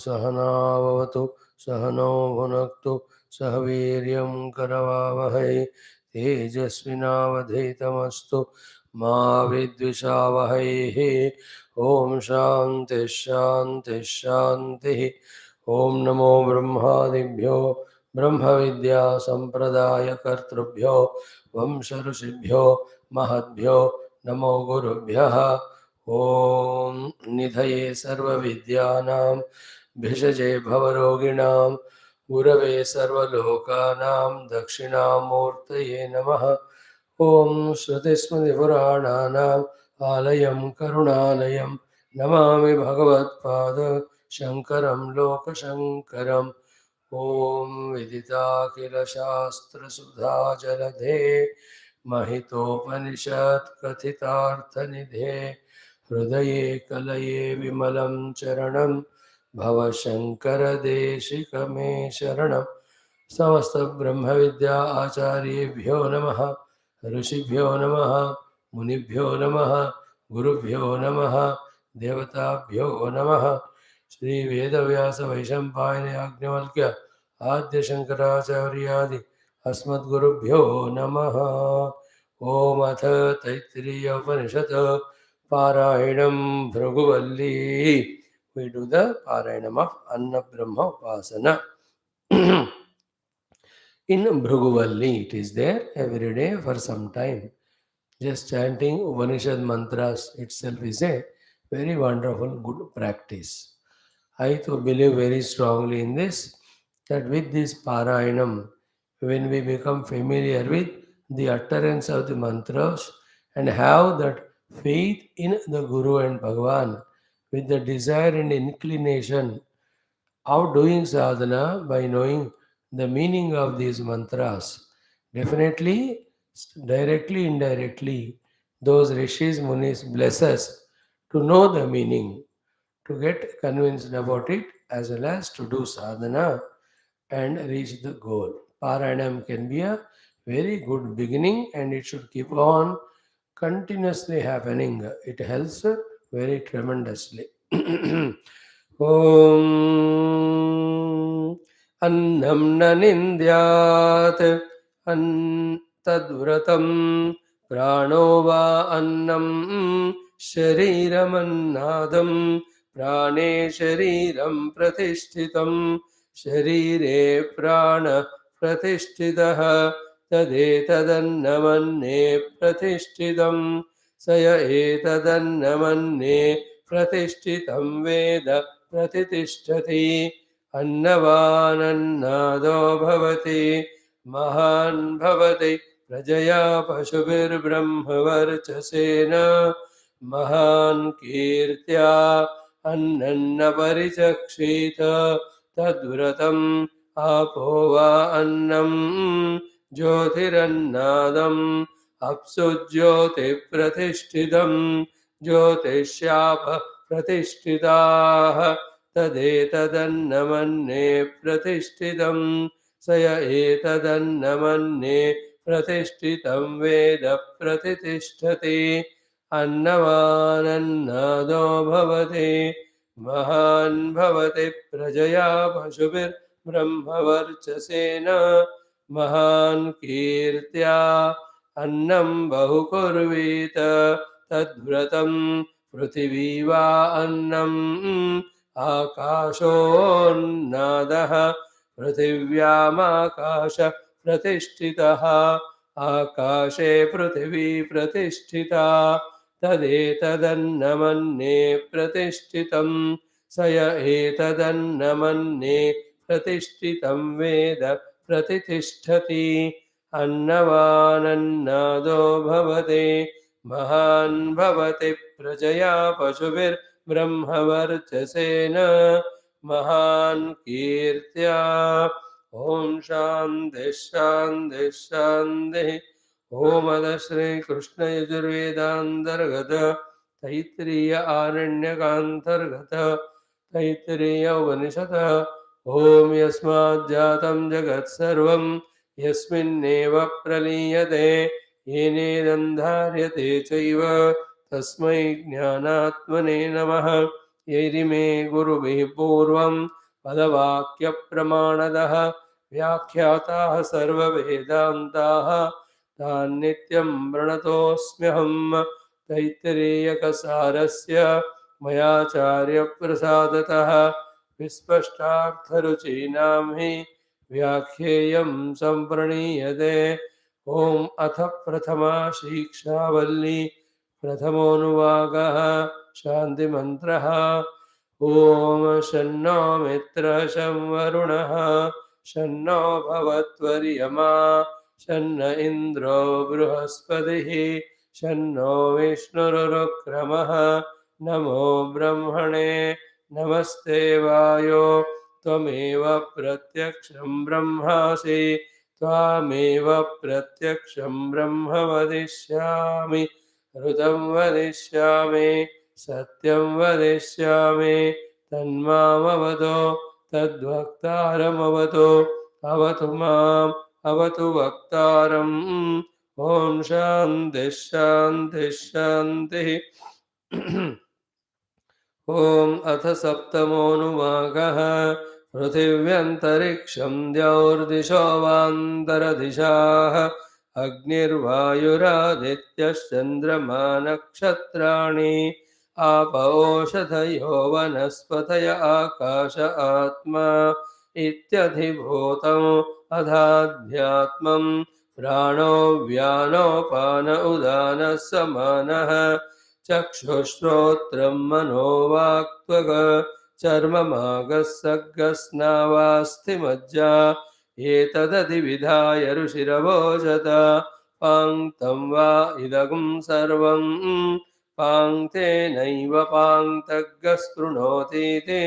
सहना भवतु सहनौ भुनक्तु सह वीर्यं करवावहै तेजस्विनावधीतमस्तु मा विद्विषावहैः। ओम शांति शांति शांति। ओम नमो ब्रह्मादिभ्यो ब्रह्म विद्या संप्रदाय कर्तृभ्यो वंश ऋषिभ्यो महद्भ्यो नमो गुरुभ्यः। ओम निधये सर्वविद्यानां भिषजे भवरोगिणां गुरवे सर्वलोकानां दक्षिणामूर्तये नमः। ओम श्रुतिस्मृतिपुराणानाम् आलयं करुणालयं नमामि भगवत्पाद शङ्करं लोकशङ्करम्। ॐ विदिताखिलशास्त्रसुधाजलधे महितोपनिषत् कथितार्थनिधे हृदये कलये विमलं चरणं भवशङ्करदेशिकमे शरणं। समस्त ब्रह्म विद्या आचार्येभ्यो नमः ऋषिभ्यो नमः मुनिभ्यो नमः गुरुभ्यो नमः देवताभ्यो नमः। श्री वेदव्यास वैशंपायन याज्ञवल्क्य आद्य शंकराचार्यादि अस्मद्गुरुभ्यो नमः। ओम अथ तैत्तिरीय उपनिषत् पारायणं Bhriguvalli. We do the Parayanam of Anna Brahma Upasana. In Bhruguvalli, it is there every day for some time. Just chanting Upanishad mantras itself is a very wonderful, good practice. I too believe very strongly in this, that with this Parayanam, when we become familiar with the utterance of the mantras and have that faith in the Guru and Bhagavan, with the desire and inclination of doing sadhana by knowing the meaning of these mantras, definitely, directly, indirectly, those rishis, munis bless us to know the meaning, to get convinced about it, as well as to do sadhana and reach the goal. Paranam can be a very good beginning and it should keep on continuously happening. It helps very tremendously. Om Annam na nindyat an tadvratam prano va annam शरीरमन्नादं प्राणे शरीरं प्रतिष्ठितं शरीरे प्राण प्रतिष्ठितः तदेतदन्नमन्ये प्रतिष्ठितं स य एतदन्नमन्ये प्रतिष्ठितं वेद प्रतिष्ठति अन्नवानन्नादो भवति महान् भवति प्रजया पशुभिर्ब्रह्मवर्चसेन महान् कीर्त्या अन्नन्न परिचक्षित तद्व्रतम् आपो वा अन्नम् ज्योतिरन्नादम् अप्सु ज्योतिप्रतिष्ठितम् ज्योतिष्याप प्रतिष्ठिताः तदेतदन्नमन्ये प्रतिष्ठितम् स य एतदन्नमन्ये प्रतिष्ठितं वेद प्रतिष्ठति अन्नवानन्नादो भवति महान् भवति प्रजया पशुभिर्ब्रह्मवर्चसेन महान् कीर्त्या अन्नं बहुकुर्वीत तद्व्रतं पृथिवी वा अन्नम् आकाशोन्नादः पृथिव्यामाकाश प्रतिष्ठितः आकाशे पृथिवी प्रतिष्ठिता तदेतदन्नमन्ये प्रतिष्ठितं स य एतदन्नमन्ये प्रतिष्ठितं वेद प्रतिष्ठति अन्नवानन्नादो भवति महान् भवति प्रजया पशुभिर्ब्रह्मवर्चसेन महान् कीर्त्या। ओम शांति शांति शांति। ओम अद श्री कृष्ण यजुर्वेदांतर्गत तैत्तिरीय आरण्यकांतर्गत तैत्तिरीय उपनिषत् ओम यस्मात् जातं जगत् सर्वं यस्मिन्नेव प्रलीयते येनेदं धार्यते चैव तस्मै ज्ञानात्मने नमः। यैरिमे गुरुभिः पूर्वं पदवाक्यप्रमाणदः व्याख्याताः सर्ववेदान्ताः तान् नित्यं प्रणतोऽस्म्यहम् तैत्तिरीयकसारस्य मयाचार्यप्रसादतः विस्पष्टार्थरुचीनां हि व्याख्येयं सम्प्रणीयते ॐ अथ प्रथमा शिक्षावल्ली प्रथमोऽनुवागः शान्तिमन्त्रः ॐ शन्नो मित्रः शं वरुणः शन्नो भवत्वर्यमा शन्न इन्द्रो बृहस्पतिः शन्नो विष्णुरुक्रमः नमो ब्रह्मणे नमस्ते वायो त्वमेव प्रत्यक्षं ब्रह्मासि त्वामेव प्रत्यक्षं ब्रह्म वदिष्यामि ऋतं वदिष्यामि सत्यं वदिष्यामि तन्मामवतो तद्वक्तारमवतो अवतु माम् अवतु वक्तारम् ॐ शान्तिः शान्तिः शान्तिः ॐ अथ सप्तमोऽनुवागः पृथिव्यन्तरिक्षं द्यौर्दिशो वान्तरदिशाः अग्निर्वायुरादित्यश्चन्द्रमा नक्षत्राणि आप ओषधयो वनस्पतय आकाश आत्मा इत्यधिभूतम् अधाध्यात्मं प्राणो व्यानोपान उदानः समानः चक्षुश्रोत्रं मनोवाक्त्वग चर्ममागस्सर्गस्नावास्थिमज्जा एतदधिविधाय ऋषिरवोचत पाङ्क्तं वा इदगं सर्वं पाङ्क्तेनैव पाङ्क्तज्ञस्तृणोतीति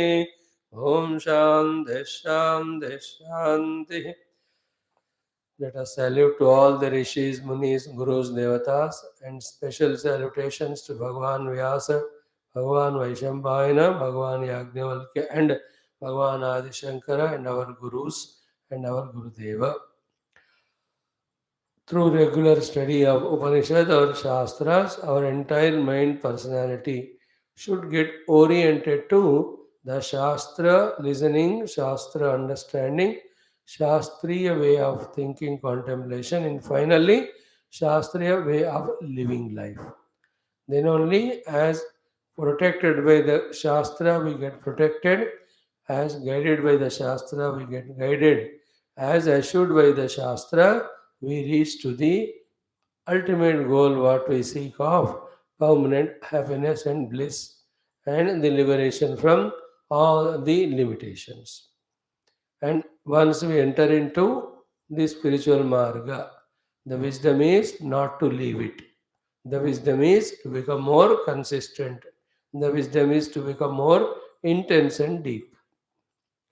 ॐ शान्तिः शान्तिः शान्तिः. Let us salute to all the rishis, munis, gurus, devatas, and special salutations to Bhagavan Vyasa, Bhagavan Vaishambhayana, Bhagavan Yajnavalkya, and Bhagavan Adi Shankara, and our gurus and our Gurudeva. Through regular study of Upanishad or Shastras, our entire mind personality should get oriented to the Shastra listening, Shastra understanding, Shastriya way of thinking, contemplation, and finally, Shastriya way of living life. Then only as protected by the Shastra we get protected, as guided by the Shastra we get guided, as assured by the Shastra we reach to the ultimate goal what we seek of permanent happiness and bliss and the liberation from all the limitations. And once we enter into the spiritual marga, the wisdom is not to leave it. The wisdom is to become more consistent. The wisdom is to become more intense and deep.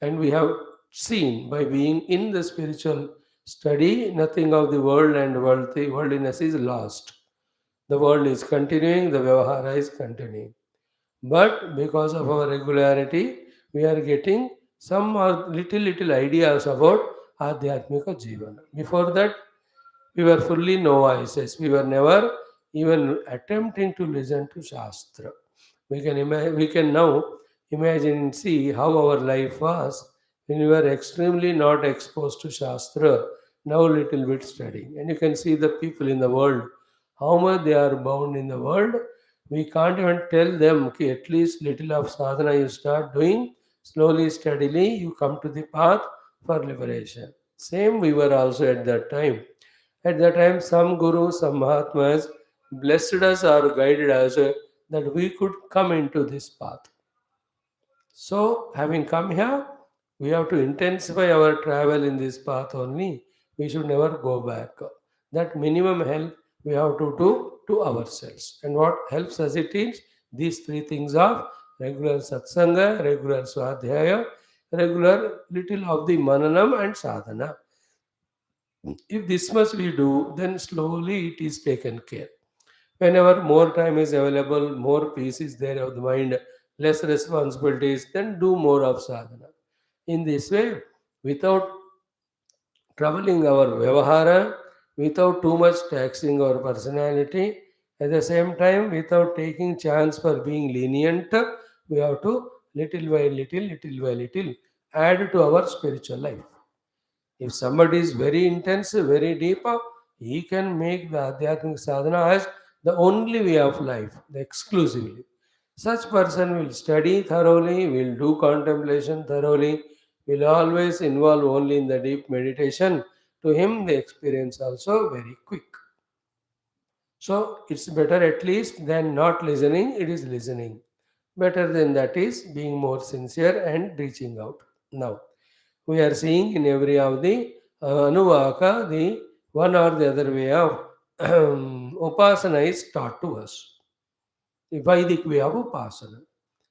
And we have seen by being in the spiritual study, nothing of the world and worldliness is lost. The world is continuing, the Vyavahara is continuing. But because of our regularity, we are getting some or little ideas about Adhyatmika Jivana. Before that, we were fully novices. We were never even attempting to listen to Shastra. We can now imagine and see how our life was when we were extremely not exposed to Shastra, now little bit studying. And you can see the people in the world, how much they are bound in the world. We can't even tell them, okay, at least little of sadhana you start doing, slowly, steadily, you come to the path for liberation. Same we were also at that time. At that time, some gurus, some mahatmas blessed us or guided us that we could come into this path. So, having come here, we have to intensify our travel in this path only. We should never go back. That minimum help we have to do to ourselves. And what helps us it is these three things of regular satsanga, regular swadhyaya, regular little of the mananam and sadhana. If this much we do, then slowly it is taken care. Whenever more time is available, more peace is there of the mind, less responsibilities, then do more of sadhana. In this way, without troubling our vyavahara, without too much taxing our personality, at the same time, without taking chance for being lenient, we have to little by little add to our spiritual life. If somebody is very intense, very deep, he can make the Adhyatmic sadhana as the only way of life, the exclusively. Such person will study thoroughly, will do contemplation thoroughly, will always involve only in the deep meditation. To him, the experience also very quick. So it's better at least than not listening, it is listening. Better than that is being more sincere and reaching out. Now, we are seeing in every of the Anuvaka, the one or the other way of Upasana is taught to us. The Vedic way of Upasana.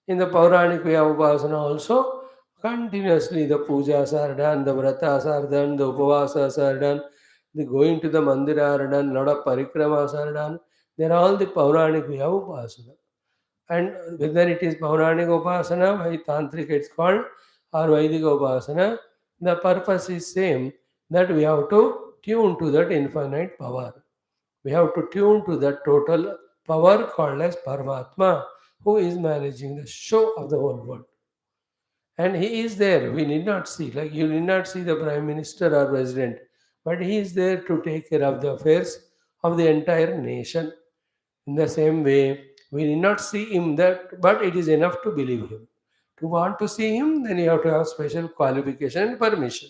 In the Puranic way of Upasana also, continuously the pujas are done, the vratas are done, the upavasas are done, the going to the mandira are done, lot of parikramas are done. They are all the Puranic way of Upasana. And whether it is Pauranic Upasana, by Tantric it's called, or Vedic Upasana, the purpose is same, that we have to tune to that infinite power. We have to tune to that total power called as Paramatma, who is managing the show of the whole world. And he is there. We need not see, like you need not see the Prime Minister or President, but he is there to take care of the affairs of the entire nation. In the same way, we need not see him that, but it is enough to believe him. To want to see him, then you have to have special qualification and permission.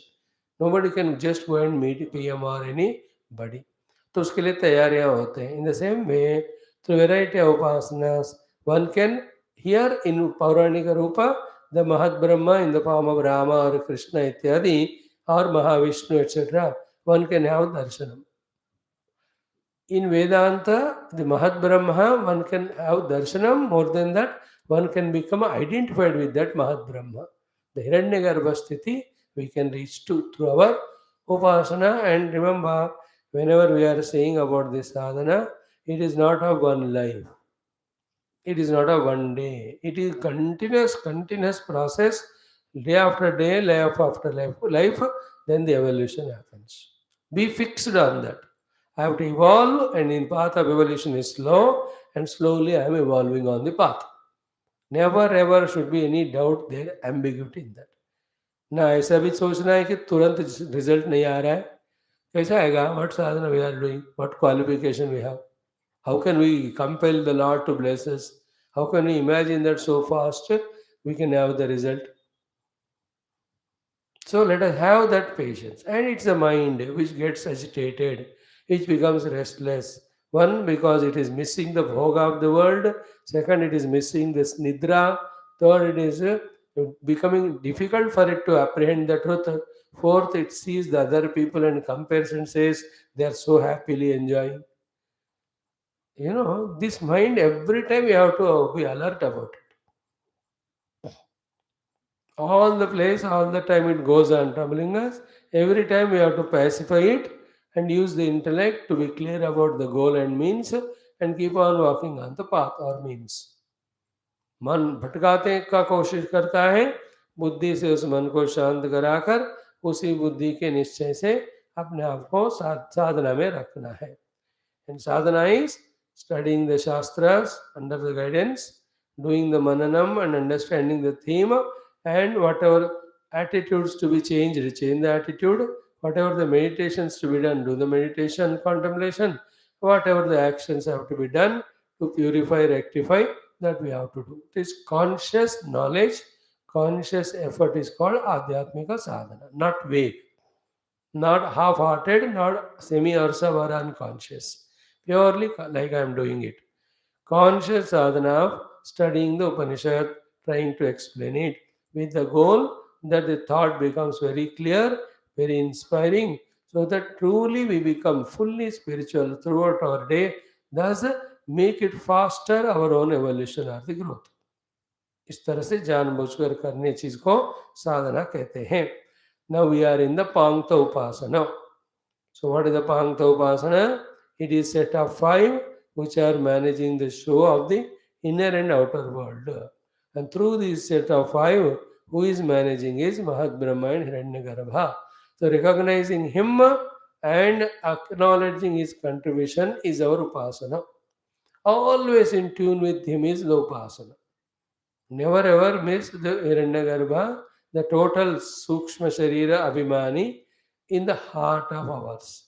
Nobody can just go and meet PM or anybody. तो उसके लिए तैयारियां होते हैं. In the same way, through variety of upasanas, one can hear in Pauranika Rupa the Mahat Brahma in the form of Rama or Krishna ityadi or Mahavishnu etc. One can have darshanam. In Vedanta, the Mahat Brahma, one can have darshanam. More than that, one can become identified with that Mahat Brahma. The Hiranyagarbha sthiti we can reach to through our upasana. And remember, whenever we are saying about this sadhana, it is not a one life. It is not a one day. It is continuous process, day after day, life after life. Then the evolution happens. Be fixed on that. I have to evolve, and in path of evolution is slow, and slowly I am evolving on the path. Never ever should be any doubt there, ambiguity in that. ना ऐसा भी सोचना है कि तुरंत result नहीं आ रहा है. कैसा आएगा? What sadhana we are doing? What qualification we have? How can we compel the Lord to bless us? How can we imagine that so fast we can have the result? So let us have that patience. And it's the mind which gets agitated, which becomes restless. One, because it is missing the bhoga of the world. Second, it is missing this nidra. Third, it is becoming difficult for it to apprehend the truth. Fourth, it sees the other people and compares and says they are so happily enjoying. This mind, every time you have to be alert about it. All the place, all the time it goes on troubling us. Every time we have to pacify it and use the intellect to be clear about the goal and means and keep on walking on the path or means. मन भटकाते का कोशिश करता है, बुद्धि से उस मन को शांत कराकर उसी बुद्धि के निश्चय से अपने आप को साधना में रखना है. And sadhana is studying the Shastras under the guidance, doing the mananam and understanding the theme, and whatever attitudes to be changed, change the attitude. Whatever the meditations to be done, do the meditation, contemplation. Whatever the actions have to be done to purify, rectify, that we have to do. It is conscious knowledge, conscious effort is called Adhyatmika sadhana, not vague, not half-hearted, not semi-ursa or unconscious. Purely like I am doing it. Conscious sadhana of studying the Upanishad, trying to explain it with the goal that the thought becomes very clear, very inspiring, so that truly we become fully spiritual throughout our day, thus make it faster our own evolution or the growth. इस तरह से जानबूझकर करने चीज को साधना कहते हैं. Now we are in the Pankta Upasana. So what is the Pankta Upasana? It is set of 5 which are managing the show of the inner and outer world. And through this set of 5, who is managing is Mahat Brahma and Hiranyagarbha. So recognizing him and acknowledging his contribution is our Upasana. Always in tune with him is the Upasana. Never ever miss the Hiranyagarbha, the total Sukshma Sharira Abhimani in the heart of ours.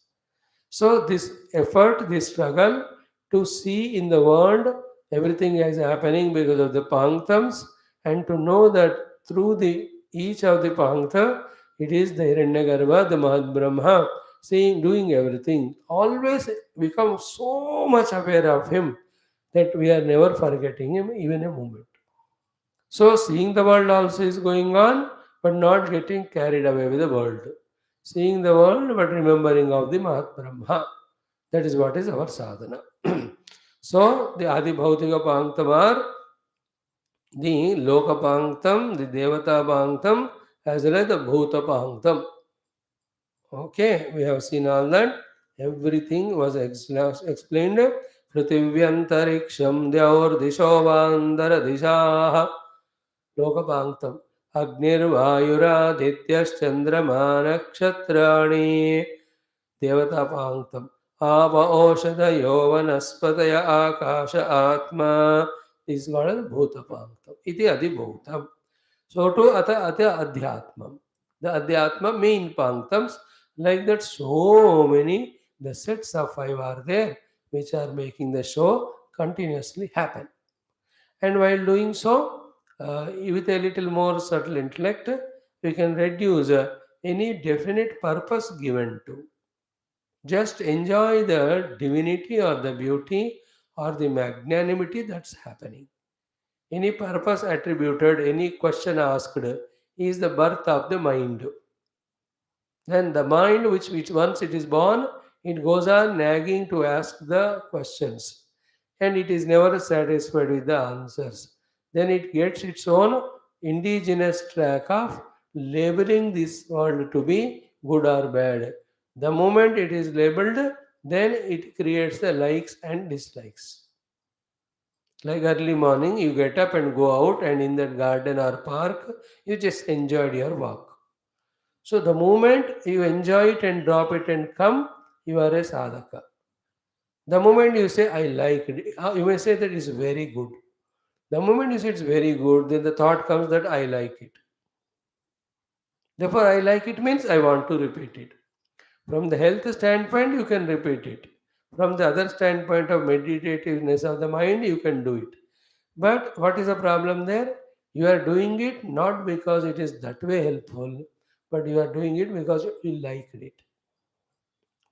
So, this effort, this struggle to see in the world everything is happening because of the Panktams, and to know that through the each of the Panktha, it is the Hiranyagarbha, the Mahad Brahma, seeing, doing everything. Always become so much aware of him that we are never forgetting him even a moment. So, seeing the world also is going on, but not getting carried away with the world. Seeing the world, but remembering of the Mahat Brahma. That is what is our sadhana. So, the Adi Bhautika Panktam are the Loka Panktam, the Devata Panktam, as well as the Bhuta Panktam. Okay, we have seen all that. Everything was explained. Prithivyantariksham Dyaur Dishovandara Dishaha Lokapanktam Agnirvayuradityashchandrama Nakshatrani Devatapanktam Ava Oshadayo Vanaspataya Akasha Atma is called Bhutapanktam. Iti Adi Bhutam. So to Ata Adhyatmam. The Adhyatma main Panktams, like that so many, the sets of five are there which are making the show continuously happen. And while doing so, with a little more subtle intellect, we can reduce any definite purpose given to. Just enjoy the divinity or the beauty or the magnanimity that's happening. Any purpose attributed, any question asked is the birth of the mind. Then the mind, which once it is born, it goes on nagging to ask the questions, and it is never satisfied with the answers. Then it gets its own indigenous track of labeling this world to be good or bad. The moment it is labeled, then it creates the likes and dislikes. Like early morning, you get up and go out, and in that garden or park, you just enjoyed your walk. So the moment you enjoy it and drop it and come, you are a sadhaka. The moment you say, I like it, you may say that is very good. The moment you say it's very good, then the thought comes that I like it. Therefore, I like it means I want to repeat it. From the health standpoint, you can repeat it. From the other standpoint of meditativeness of the mind, you can do it. But what is the problem there? You are doing it not because it is that way helpful, but you are doing it because you like it.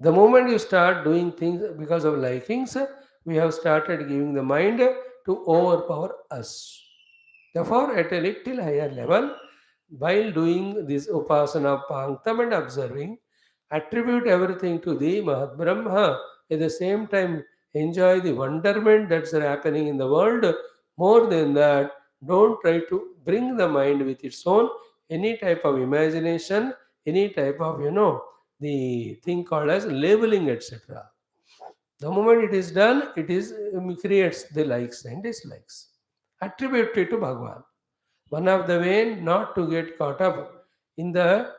The moment you start doing things because of likings, we have started giving the mind to overpower us. Therefore, at a little higher level, while doing this upasana panktam and observing, attribute everything to the Mahat Brahma. At the same time, enjoy the wonderment that's happening in the world. More than that, don't try to bring the mind with its own any type of imagination, any type of the thing called as labeling, etc. The moment it is done, it is creates the likes and dislikes. Attribute it to Bhagavan. One of the way not to get caught up in the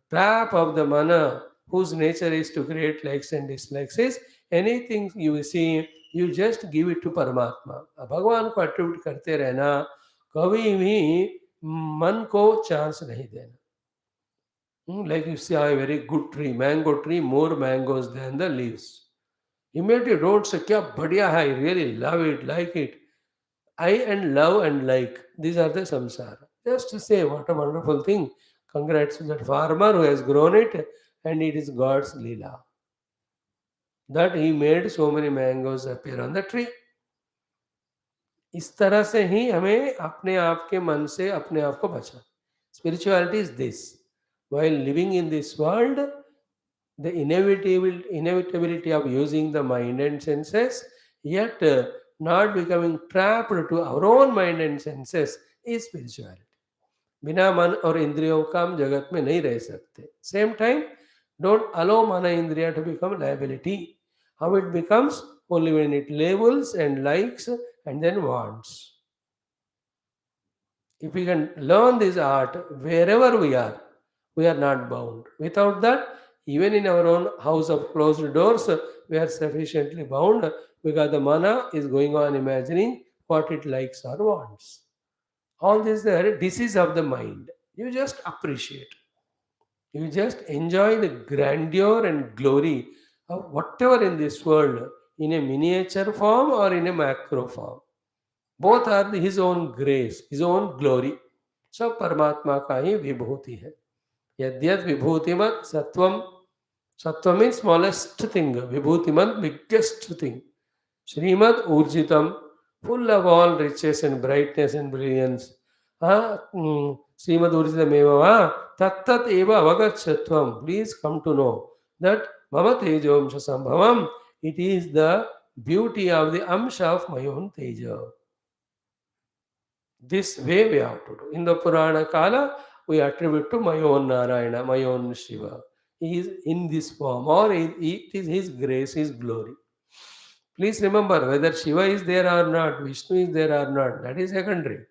trap of the mana, whose nature is to create likes and dislikes, is anything you see, you just give it to Paramatma. भगवान को attribute करते रहना, कभी भी मन को chance नहीं देना. Like you see a very good tree, mango tree, more mangoes than the leaves. Immediately don't say, kya badhiya hai, I really love it, like it. I and love and like, these are the samsara. Just to say, what a wonderful thing. Congrats to that farmer who has grown it, and it is God's Leela. That he made so many mangoes appear on the tree. इस तरह से ही हमें अपने आप के मन से अपने आप को बचा. Spirituality is this. While living in this world, the inevitability of using the mind and senses, yet not becoming trapped to our own mind and senses is spirituality. बिना मन और इंद्रियों का हम जगत में नहीं रह सकते. Same time, don't allow mana indriya to become liability. How it becomes? Only when it labels and likes and then wants. If we can learn this art wherever we are not bound. Without that, even in our own house of closed doors, we are sufficiently bound because the mana is going on imagining what it likes or wants. All this the disease of the mind. You just appreciate. You just enjoy the grandeur and glory of whatever in this world in a miniature form or in a macro form. Both are his own grace, his own glory. सब परमात्मा का ही विभूति है. यद्यद विभूतिमत सत्वम, सत्व means smallest thing, vibhutiman biggest thing. Srimad Urjitam, full of all riches and brightness and brilliance. Srimad Urjitam eva tat tat eva avagachatvam. Please come to know that Mama Tejom Sambhavam, it is the beauty of the Amsha of my own Teja. This way we have to do. In the Purana Kala, we attribute to my own Narayana, my own Shiva. He is in this form, or it is His grace, His glory. Please remember, whether Shiva is there or not, Vishnu is there or not, that is secondary.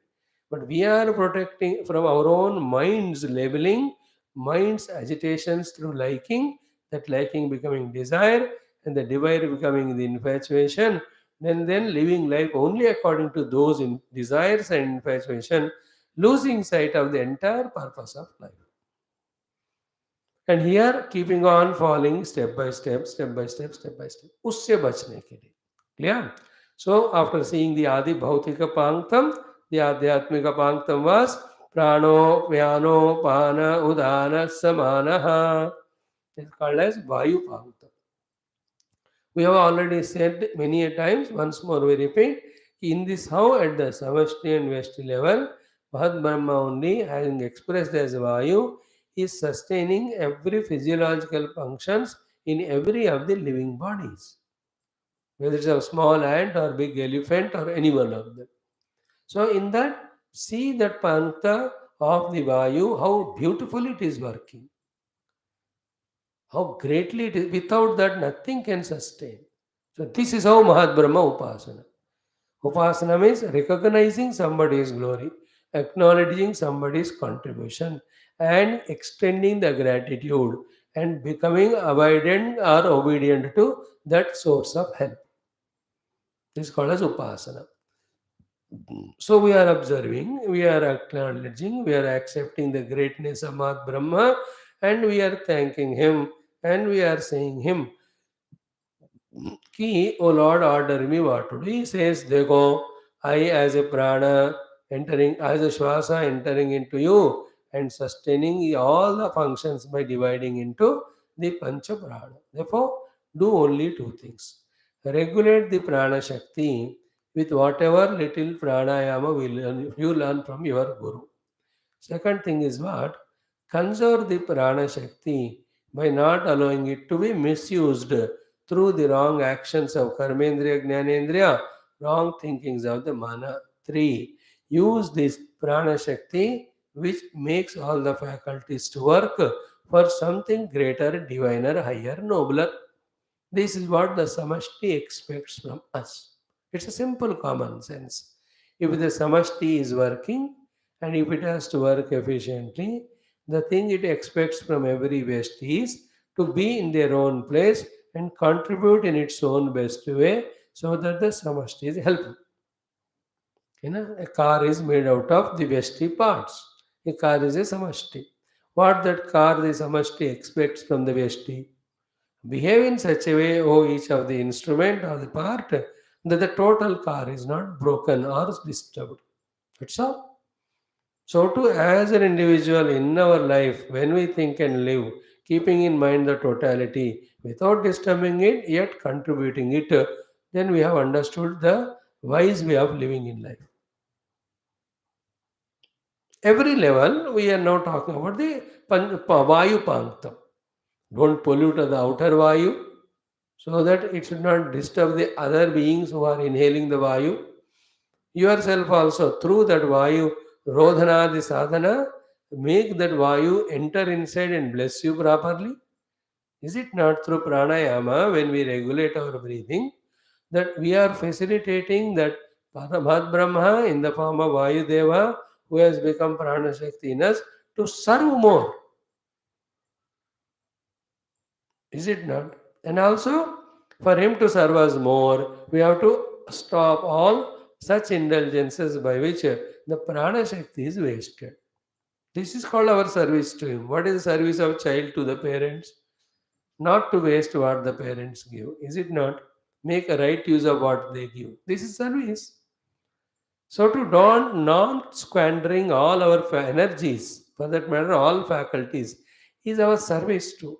But we are protecting from our own mind's labeling, mind's agitations through liking, that liking becoming desire, and the desire becoming the infatuation, then living life only according to those desires and infatuation, losing sight of the entire purpose of life. And here keeping on falling step by step, step by step, step by step. उससे बचने के लिए. Clear? So after seeing the Adi Bhautika Panktam, the Adhyatmika Panktam was Prano, Vyano, Pana, Udana, Samanaha. It's called as Vayu Panktam. We have already said many a times, once more we repeat, in this how at the Samashti and Veshti level, Mahat Brahma only having expressed as Vayu is sustaining every physiological functions in every of the living bodies, whether it's a small ant or big elephant or any one of them. So in that, see that Pankta of the Vayu, how beautiful it is working, how greatly it is. Without that, nothing can sustain. So this is how Mahat Brahma Upasana. Upasana means recognizing somebody's glory, acknowledging somebody's contribution, and extending the gratitude and becoming obedient or obedient to that source of help. This is called as Upasana. So we are observing, we are acknowledging, we are accepting the greatness of Mahat Brahma, and we are thanking him, and we are saying him कि O Lord, order me what to do. He says, देखो, I as a prana entering, as a shwasa entering into you and sustaining all the functions by dividing into the pancha prana. Therefore, do only two things. Regulate the prana shakti with whatever little pranayama you learn from your guru. Second thing is what? Conserve the prana shakti by not allowing it to be misused through the wrong actions of karmendriya, jnanendriya, wrong thinkings of the mana. 3. Use this prana shakti which makes all the faculties to work for something greater, diviner, higher, nobler. This is what the samashti expects from us. It's a simple common sense. If the samashti is working and if it has to work efficiently, the thing it expects from every West is to be in their own place and contribute in its own best way so that the samashti is helpful. A car is made out of the Vesti parts. A car is a samashti. What that car, the samashti expects from the Vesti? Behave in such a way, oh, each of the instrument or the part, that the total car is not broken or disturbed. That's all. So, too, as an individual in our life, when we think and live, keeping in mind the totality without disturbing it, yet contributing it, then we have understood the wise way of living in life. Every level, we are now talking about the Vayu Panktam. Don't pollute the outer Vayu, so that it should not disturb the other beings who are inhaling the Vayu. Yourself also, through that Vayu, Rodhana, the sadhana, make that Vayu enter inside and bless you properly. Is it not through pranayama, when we regulate our breathing, that we are facilitating that Paramat Brahma in the form of Vayu Deva, who has become Prana Shakti in us, to serve more? Is it not? And also, for him to serve us more, we have to stop all such indulgences by which the prana shakti is wasted. This is called our service to him. What is the service of child to the parents? Not to waste what the parents give. Is it not? Make a right use of what they give. This is service. So to don't not squandering all our energies, for that matter, all faculties, is our service to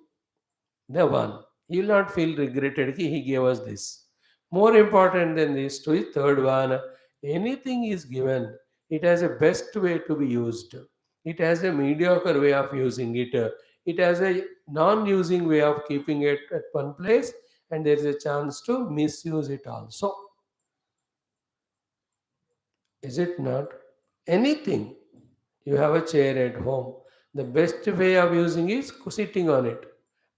the one. He will not feel regretted कि he gave us this. More important than this to is third one. Anything is given. It has a best way to be used. It has a mediocre way of using it. It has a non-using way of keeping it at one place, and there is a chance to misuse it also. Is it not? Anything. You have a chair at home. The best way of using is sitting on it.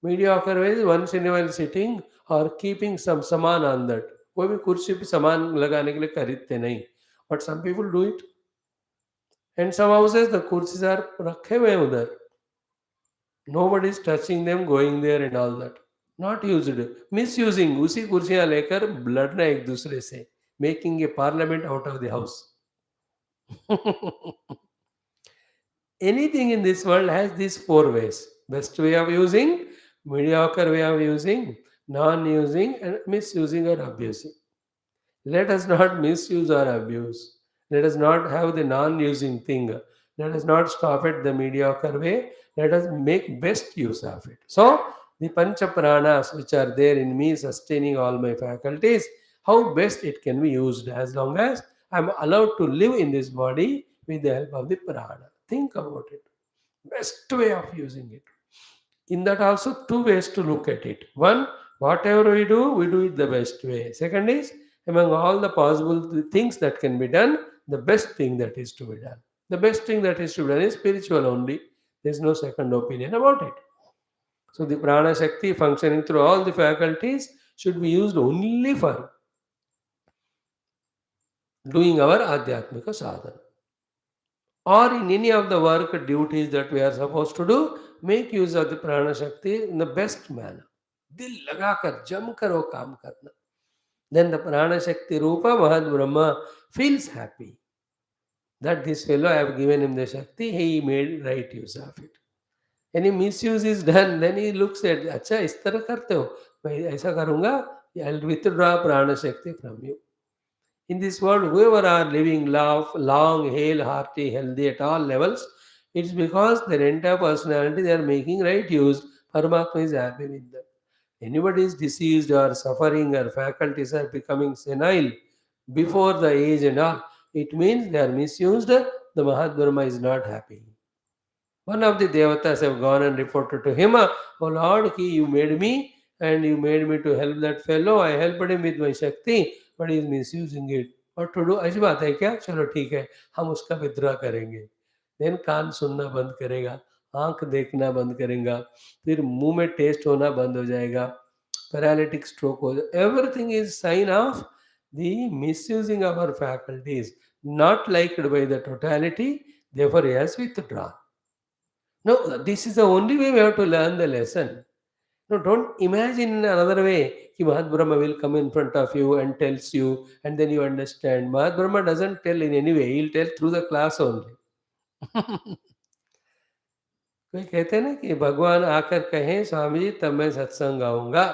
Mediocre way is once in a while sitting or keeping some saman on that. कोई भी कुर्सी पे सामान लगाने के लिए खरीदते नहीं. But some people do it. And some houses the kursis are रखे हुए हैं उधर. Nobody is touching them, going there and all that. Not used. Misusing. उसी कुर्सियाँ लेकर लड़ना एक दूसरे से. Making a parliament out of the house. Anything in this world has these four ways: best way of using, mediocre way of using, non using, and misusing or abusing. Let us not misuse or abuse. Let us not have the non using thing. Let us not stop at the mediocre way. Let us make best use of it. So, the pancha pranas which are there in me sustaining all my faculties, how best it can be used as long as I am allowed to live in this body with the help of the prana. Think about it. Best way of using it. In that also two ways to look at it. One, whatever we do it the best way. Second is, among all the possible things that can be done, the best thing that is to be done. The best thing that is to be done is spiritual only. There is no second opinion about it. So the prana shakti functioning through all the faculties should be used only for doing our adhyatmika sadhana. Or in any of the work duties that we are supposed to do, make use of the prana shakti in the best manner. दिल लगाकर जमकर वो काम करना. Then the prana shakti rupa Mahad Brahma feels happy that this fellow I have given him the shakti, he made right use of it. Any misuse is done, then he looks at, अच्छा इस तरह करते हो, मैं ऐसा करूँगा, I'll withdraw prana shakti from you. In this world, whoever are living long, hale, hearty, healthy at all levels, it's because their entire personality they are making right use. Paramatma is happy with them. Anybody is diseased or suffering or faculties are becoming senile before the age and all, it means they are misused. The Mahatma is not happy. One of the devatas have gone and reported to him, "Oh Lord, ki you made me and you made me to help that fellow. I helped him with my Shakti, but he is misusing it. What to do? ऐसी बात है क्या? चलो ठीक है, हम उसका विद्रोह करेंगे." देन कान सुनना बंद करेगा, आंख देखना बंद करेगा, फिर मुंह में टेस्ट होना बंद हो जाएगा, पैरालिटिक स्ट्रोक हो जाए. Everything is sine of the misusing of our faculties, not liked by the totality, therefore he has withdrawn. No, this is the only way we have to learn the lesson. No, don't imagine in another way. Ki Mahat Brahma will come in front of you and tells you, and then you understand. Mahat Brahma doesn't tell in any way. He'll tell through the class only. कोई कहते हैं ना कि भगवान आकर कहें स्वामी जी तब मैं सत्संग गाऊंगा.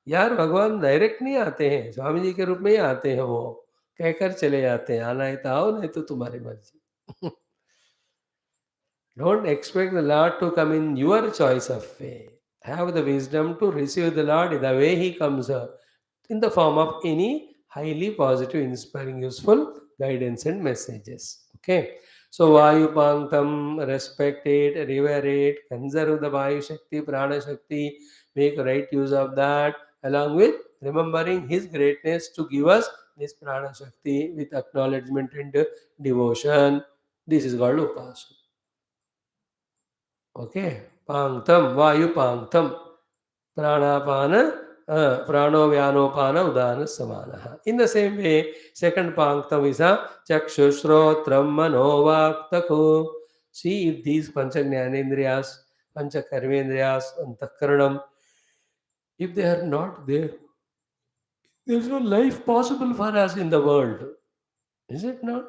यार भगवान डायरेक्ट नहीं आते हैं, स्वामी जी के रूप में ही आते हैं. वो कहकर चले जाते हैं, आना है तो आओ, नहीं तो तुम्हारी मर्जी. Don't expect the Lord to come in your choice of way. Have the wisdom to receive the Lord in the way He comes in the form of any highly positive, inspiring, useful guidance and messages. Okay. So Vayu Panktam, respect it, revere it, conserve the Vayu Shakti, Prana Shakti, make right use of that, along with remembering His greatness to give us this Prana Shakti with acknowledgement and devotion. This is called Upasana. Okay, Panktam, Vayu Panktam, Pranapana, Prano Vyanopana Udana Samanaha. In the same way, second Panktam is a Chakshushrotram Manovaktaku. See if these Pancha Jnanendriyas, Pancha Karmendriyas, Antakaranam, if they are not there, there is no life possible for us in the world. Is it not?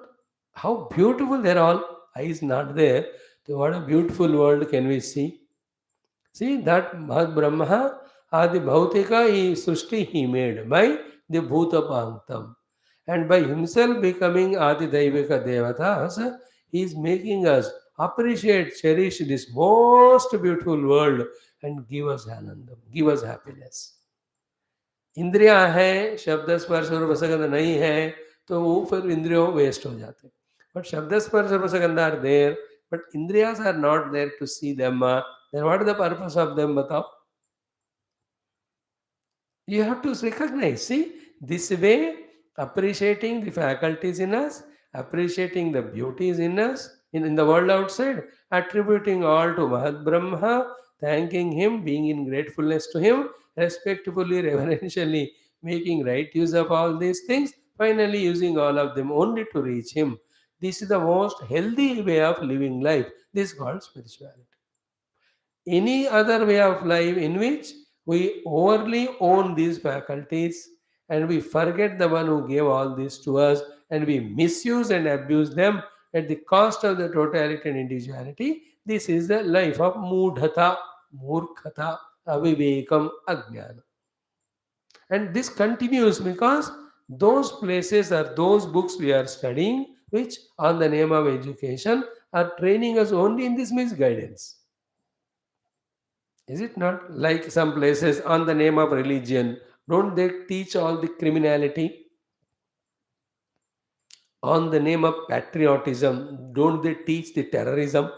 How beautiful they're all. Eyes not there. So what a beautiful world can we see? See that Mahad Brahma Adi Bhautika he Srushti he made by the Bhuta Panktam. And by himself becoming Adi Daivika Devatas, he is making us appreciate, cherish this most beautiful world and give us anandam, give us happiness. इंद्रियां हैं, शब्द स्पर्श और रसगंध नहीं है, तो वो फिर इंद्रियों वेस्ट हो जाते हैं. बट शब्द स्पर्श और रसगंध आर देयर, बट इंद्रियास are not there to see them. Then what is the purpose of them, बताओ. You have to recognize, see, this way, appreciating the faculties in us, appreciating the beauties in us, in the world outside, attributing all to Mahad Brahma, thanking him, being in gratefulness to him, respectfully, reverentially making right use of all these things, finally using all of them only to reach him. This is the most healthy way of living life. This is called spirituality. Any other way of life in which we overly own these faculties and we forget the one who gave all this to us and we misuse and abuse them at the cost of the totality and individuality. This is the life of mudhata, murkhata, avivekam, ajnana. And this continues because those places are those books we are studying which on the name of education are training us only in this misguidance. Is it not? Like some places on the name of religion, don't they teach all the criminality? On the name of patriotism, don't they teach the terrorism?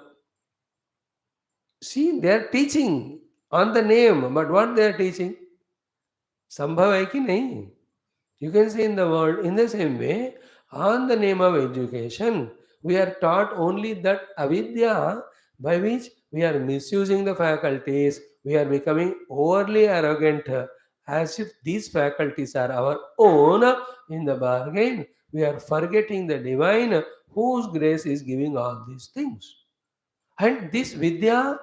See, they are teaching on the name, but what they are teaching? संभव है कि नहीं? You can say in the world, in the same way, on the name of education, we are taught only that avidya by which we are misusing the faculties, we are becoming overly arrogant, as if these faculties are our own. In the bargain, we are forgetting the divine whose grace is giving all these things. And this Vidya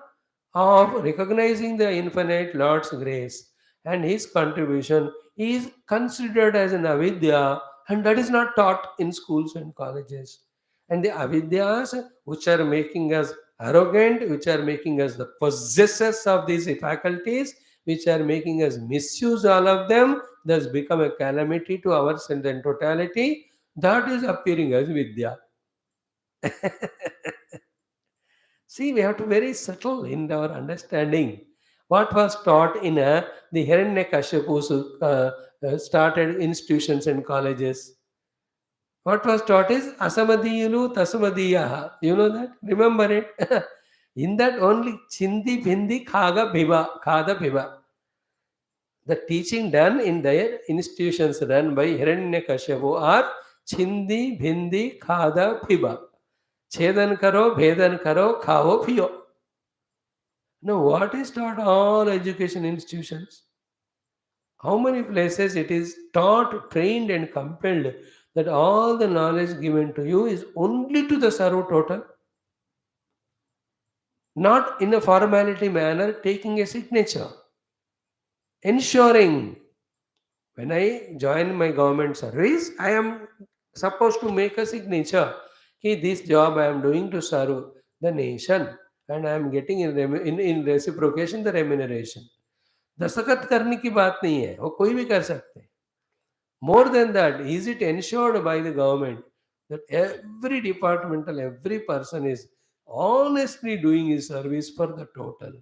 of recognizing the infinite Lord's grace and his contribution is considered as an avidya, and that is not taught in schools and colleges. And the avidyas which are making us arrogant, which are making us the possessors of these faculties, which are making us misuse all of them, thus become a calamity to our sense and totality, that is appearing as vidya. See, we have to be very subtle in our understanding. What was taught in the Hiranyakashipu's started institutions and colleges. What was taught is Asamadiyulu Tasmadiyaha. You know that? Remember it? In that only Chindi Bindi Khaga Bhiva, Khada Bhiva. The teaching done in their institutions run by Hiranyakashipu are Chindi Bindi Khada Bhiva. छेदन करो भेदन करो खाओ पियो. Now what is taught all education institutions? How many places it is taught, trained and compelled that all the knowledge given to you is only to the Sarva total, not in a formality manner taking a signature, ensuring when I join my government service, I am supposed to make a signature. Ki this job I am doing to serve the nation and I am getting in reciprocation the remuneration. दस्तखत करने की बात नहीं है, वो कोई भी कर सकते हैं. More than that, is it ensured by the government that every departmental, every person is honestly doing his service for the total?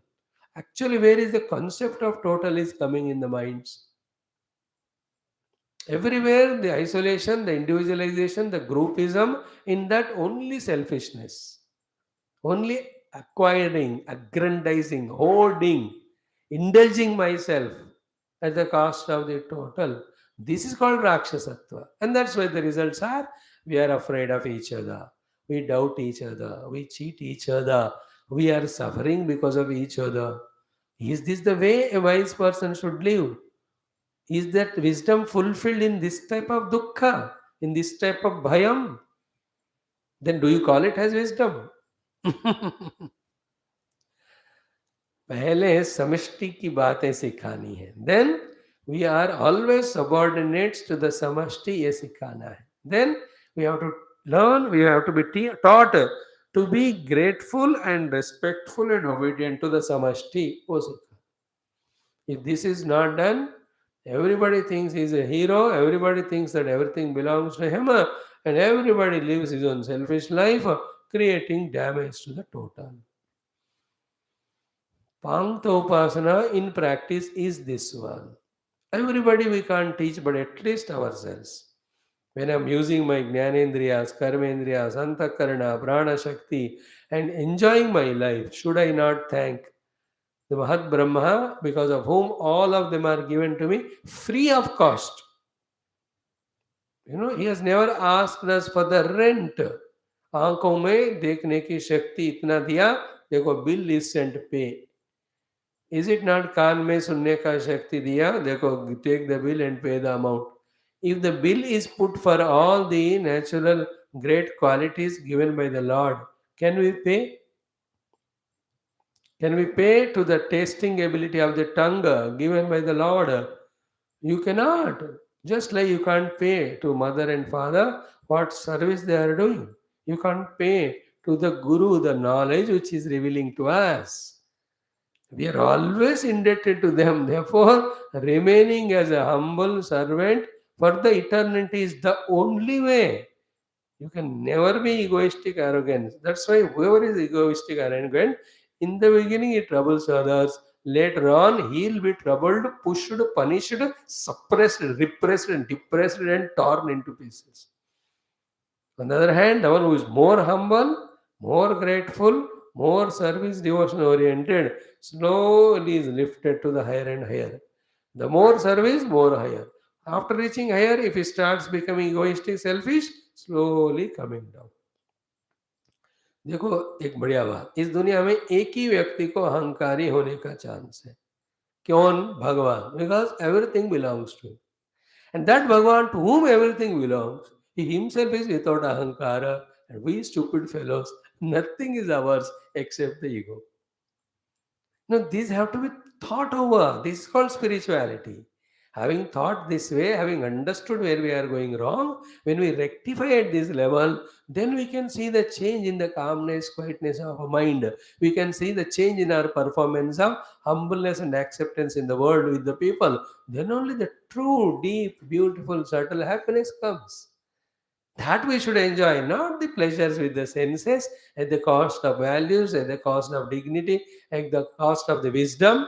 Actually, where is the concept of total is coming in the minds? Everywhere the isolation, the individualization, the groupism, in that only selfishness, only acquiring, aggrandizing, hoarding, indulging myself at the cost of the total. This is called Rakshasatva. And that's why the results are we are afraid of each other, we doubt each other, we cheat each other, we are suffering because of each other. Is this the way a wise person should live? Is that wisdom fulfilled in this type of dukkha, in this type of bhayam? Then do you call it as wisdom? पहले समष्टि की बातें सिखानी है. Then we are always subordinates to the समष्टि, ये सिखाना है. Then We have to learn, we have to be taught to be grateful and respectful and obedient to the Samashti. If this is not done, everybody thinks he's a hero, everybody thinks that everything belongs to him, and everybody lives his own selfish life, creating damage to the total. Pankta Upasana in practice is this one. Everybody we can't teach, but at least ourselves. When I'm using my Jnanendriyas, Karmendriyas, Antakarana, Prana Shakti, and enjoying my life, should I not thank the Mahat Brahma, because of whom all of them are given to me free of cost? He has never asked us for the rent. आंखों में देखने की शक्ति इतना दिया, देखो bill is sent पे. Is it not कान में सुनने का शक्ति दिया, देखो take the bill and pay the amount. If the bill is put for all the natural great qualities given by the Lord, can we pay? Can we pay to the tasting ability of the tongue given by the Lord? You cannot. Just like you can't pay to mother and father what service they are doing. You can't pay to the Guru the knowledge which is revealing to us. We are always indebted to them. Therefore, remaining as a humble servant for the eternity is the only way. You can never be egoistic, arrogant. That's why whoever is egoistic, arrogant, in the beginning he troubles others. Later on, he'll be troubled, pushed, punished, suppressed, repressed, and depressed, and torn into pieces. On the other hand, the one who is more humble, more grateful, more service devotion oriented, slowly is lifted to the higher and higher. The more service, more higher. After reaching higher, if he starts becoming egoistic, selfish, slowly coming down. देखो, एक बढ़िया बात, इस दुनिया में एक ही व्यक्ति को अहंकारी होने का चांस है. कौन? भगवान. Because everything belongs to. And that Bhagavan to whom everything belongs, he himself is without ahankara, and we stupid fellows, nothing is ours except the ego. Now, these have to be thought over. This is called spirituality. Having thought this way, having understood where we are going wrong, when we rectify at this level, then we can see the change in the calmness, quietness of our mind. We can see the change in our performance of humbleness and acceptance in the world with the people. Then only the true, deep, beautiful, subtle happiness comes. That we should enjoy, not the pleasures with the senses at the cost of values, at the cost of dignity, at the cost of the wisdom.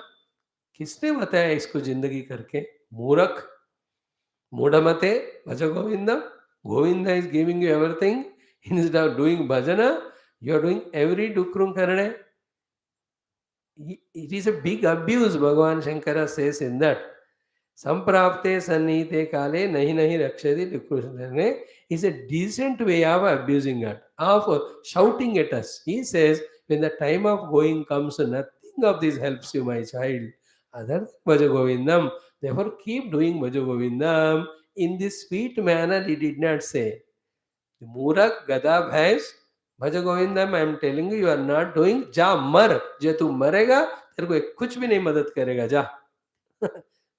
किसने बताया इसको जिंदगी करके? मूर्ख. मूढ़मते भज गोविंदम. Govinda is giving you everything. Instead of doing bhajana, you are doing every dukrum karne. It is a big abuse, Bhagavan Shankara says in that. Samprapte sannite kale nahi nahi rakshati dukkrushane is a decent way of abusing it, of shouting at us. He says, when the time of going comes, nothing of this helps you, my child. Other than Bhaja Govindam. Therefore, keep doing Bhaja Govindam. In this sweet manner, he did not say, Murak Gada Bhais, Bhaja Govindam, I am telling you, you are not doing. Ja mar, je tu marega, तेरे को कुछ भी नहीं मदद करेगा, जा.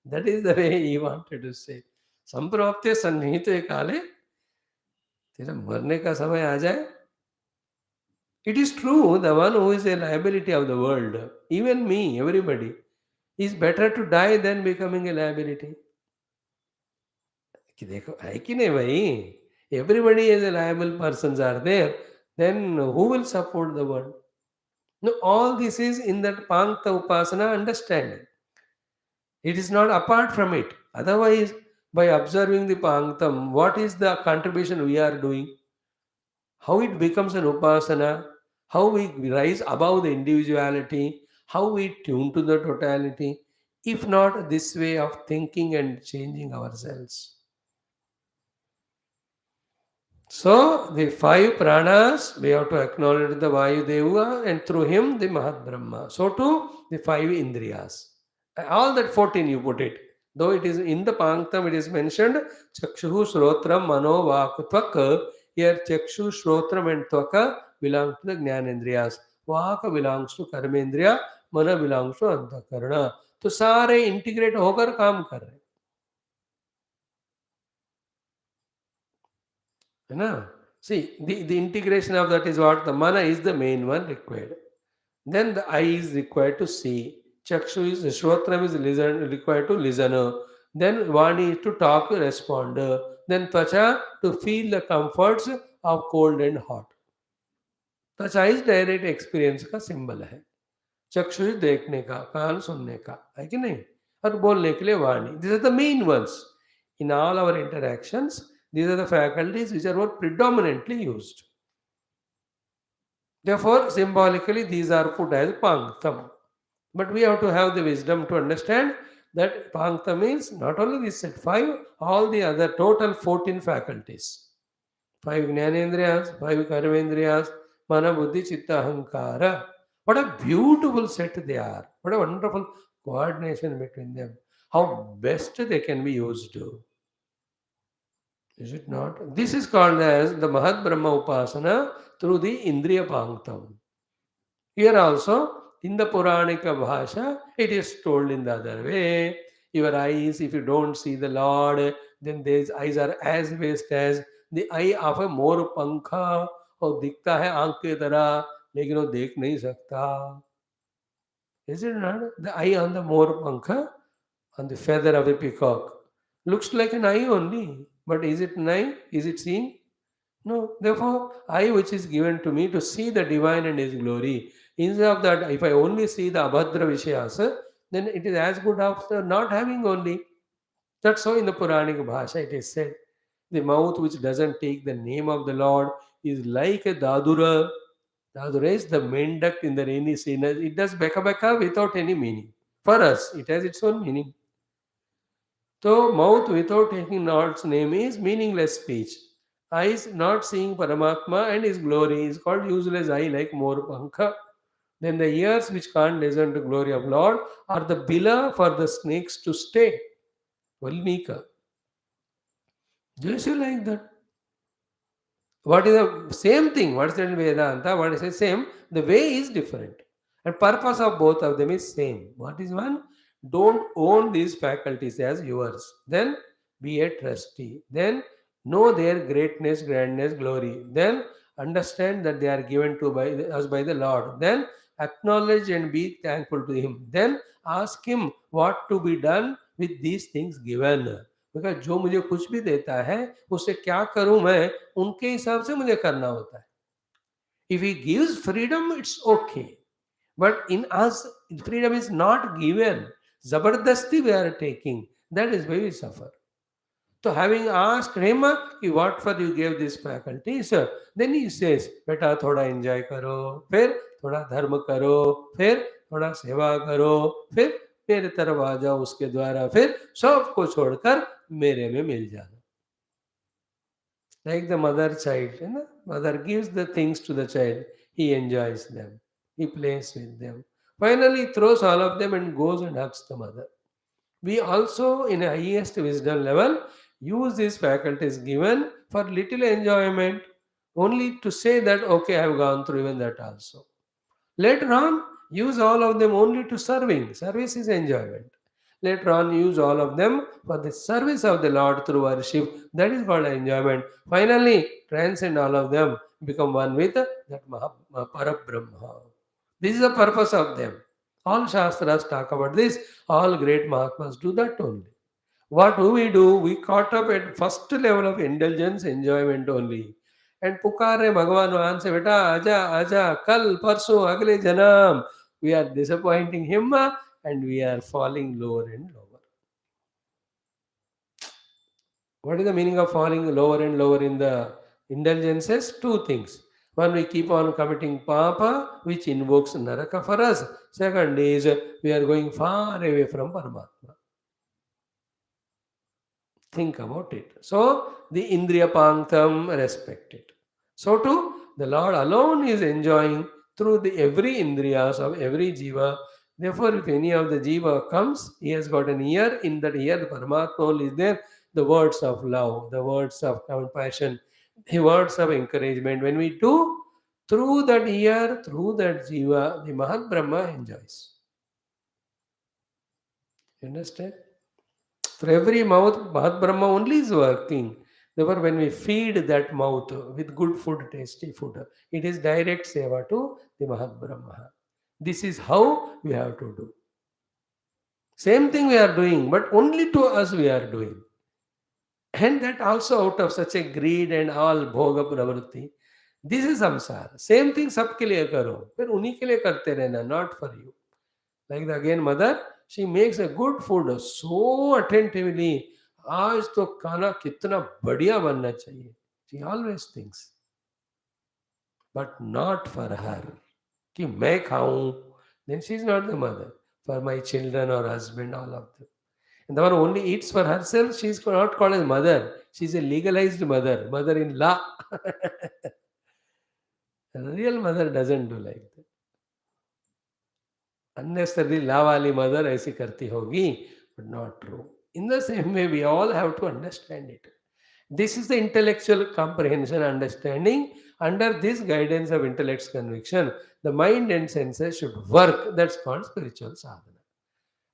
That is the way he wanted to say. संप्राप्ते सन्निहिते काले, तेरा मरने का समय आ जाए. It is true, the one who is a liability of the world, even me, everybody, is better to die than becoming a liability. कि देखो है कि नहीं भाई? Everybody is a liable persons are there. Then who will support the world? No, all this is in that Pankta Upasana understanding. It is not apart from it. Otherwise, by observing the Panktam, what is the contribution we are doing? How it becomes an Upasana? How we rise above the individuality? How we tune to the totality? If not this way of thinking and changing ourselves. So, the five pranas, we have to acknowledge the Vayu Deva and through him the Mahat Brahma. So too, the five Indriyas. All that 14 you put it. Though it is in the Panktam, it is mentioned Chakshu, Shrotram, Mano, Vak, Tvaka. Here, Chakshu, Shrotram and Tvaka belong to the Jnanendriyas. Vak belongs to Karmendriya, Mana belongs to Antakarana. तो सारे integrate होकर काम कर रहे हैं. You know? See, the integration of that is what the mana is the main one required. Then the eye is required to see. Chakshu is Shrotram is required to listen. Then Vani is to talk, respond. Then Tvacha to feel the comforts of cold and hot. त्वचा is direct experience का symbol है. चक्षु is देखने का, कान सुनने का, है कि नहीं? और बोलने के लिए वाणी. This are the main ones in all our interactions. These are the faculties which are more predominantly used. Therefore, symbolically, these are put as panktham. But we have to have the wisdom to understand that panktham means not only these set five, all the other total 14 faculties. Five Jnanendriyas, five Karmendriyas, Mana Buddhi Chitta Ahankara. What a beautiful set they are. What a wonderful coordination between them. How best they can be used. Is it not? This is called as the Mahat Brahma Upasana through the Indriya Panktam. Here also, in the Puranika Bhasha, it is told in the other way. Your eyes, if you don't see the Lord, then these eyes are as waste as the eye of a मोर पंखा. और दिखता है आंख की तरह लेकिन वो देख नहीं सकता. Is it not? The eye on the मोर पंखा, on the feather of a peacock, looks like an eye only. But is it an eye? Is it seeing? No. Therefore, eye which is given to me to see the divine and his glory. Instead of that, if I only see the abhadra vishayas, then it is as good after not having only. That's how in the Puranic Bhasha it is said. The mouth which doesn't take the name of the Lord is like a dadura. Dadura is the mendak in the rainy season. It does beka beka without any meaning. For us, it has its own meaning. So, mouth without taking Lord's name is meaningless speech. Eyes not seeing Paramatma and his glory is called useless eye like more pankha. Then the ears which can't listen to glory of Lord are the bila for the snakes to stay. Valmika. Just you like that. What is the same thing? What is in Vedanta? What is the same? The way is different. And purpose of both of them is same. What is one? Don't own these faculties as yours. Then be a trustee. Then know their greatness, grandness, glory. Then understand that they are given to by us by the Lord. Then acknowledge and be thankful to Him. Then ask Him what to be done with these things given. Because जो मुझे कुछ भी देता है उससे क्या करूं मैं उनके हिसाब से मुझे करना होता है. If he gives freedom it's okay but in us freedom is not given. जबरदस्ती we are taking. That is very suffer. तो हैविंग आस्क्ड हिम कि what for you give this faculties, then he says बेटा थोड़ा enjoy करो, फिर थोड़ा धर्म करो, फिर थोड़ा सेवा करो, फिर मेरे तरफ आ जाओ उसके द्वारा, फिर सबको छोड़कर मेरे में मिल जाना. Like the mother child, you know? Mother gives the things to the child, he enjoys them, he plays with them. Finally, throws all of them and goes and hugs the mother. We also, in a highest wisdom level, use these faculties given for little enjoyment, only to say that, okay, I have gone through even that also. Later on, use all of them only to serving. Service is enjoyment. Later on, use all of them for the service of the Lord through worship. That is called enjoyment. Finally, transcend all of them, become one with that Parabrahma. This is the purpose of them. All Shastras talk about this. All great Mahatmas do that only. What do? We caught up at first level of indulgence, enjoyment only. And पुकार रहे भगवान वहां से, बेटा आजा आजा कल परसों अगले जन्म. We are disappointing him and we are falling lower and lower. What is the meaning of falling lower and lower in the indulgences? Two things. One, we keep on committing papa, which invokes naraka for us. Second is we are going far away from Paramatma. Think about it. So, the Indriya Panktham, respect it. So too, the Lord alone is enjoying through the every Indriyas of every Jiva. Therefore, if any of the Jiva comes, he has got an ear. In that ear, the Paramatma only is there. The words of love, the words of compassion, the words of encouragement. When we do, through that ear, through that Jiva, the Mahat Brahma enjoys. You understand? For every mouth, Mahat Brahma only is working. Therefore, when we feed that mouth with good food, tasty food, it is direct seva to the Mahat Brahma. This is how we have to do. Same thing we are doing, but only to us we are doing. And that also out of such a greed and all bhoga pravritti. This is samsara. Same thing सबके लिए करो. फिर उन्हीं के लिए करते रहना, not for you. Like the again mother, she makes a good food so attentively. आज तो खाना कितना बढ़िया बनना चाहिए. She always thinks, but not for her. कि मैं खाऊं. Then she is not the mother. For my children or husband, all of them. And the one who only eats for herself, she is not called as mother. She is a legalized mother, mother-in-law. A real mother doesn't do like that. Unnecessarily law wali mother ऐसी करती होगी, but not true. In the same way, we all have to understand it. This is the intellectual comprehension, understanding. Under this guidance of intellect's conviction, the mind and senses should work. That's called spiritual sadhana.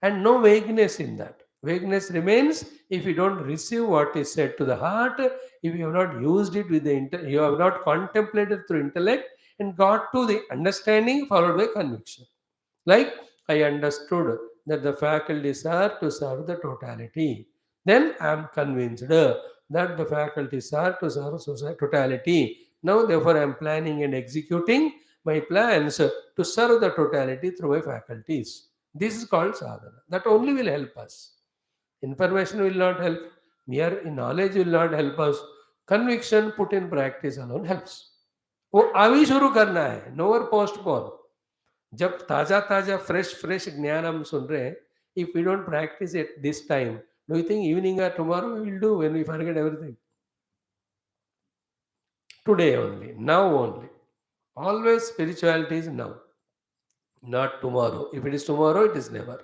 And no vagueness in that. Vagueness remains if you don't receive what is said to the heart, if you have not used it with the you have not contemplated through intellect and got to the understanding followed by conviction. Like I understood that the faculties are to serve the totality. Then I am convinced that the faculties are to serve totality. Now, therefore, I am planning and executing my plans to serve the totality through my faculties. This is called sadhana. That only will help us. Information will not help. Mere knowledge will not help us. Conviction put in practice alone helps. वो अभी शुरू करना है, nowhere postpone. जब ताजा ताजा fresh fresh ज्ञान हम सुन रहे हैं, if we don't practice it this time, do you think evening or tomorrow we will do when we forget everything? Today only, now only. Always spirituality is now, not tomorrow. If it is tomorrow, it is never,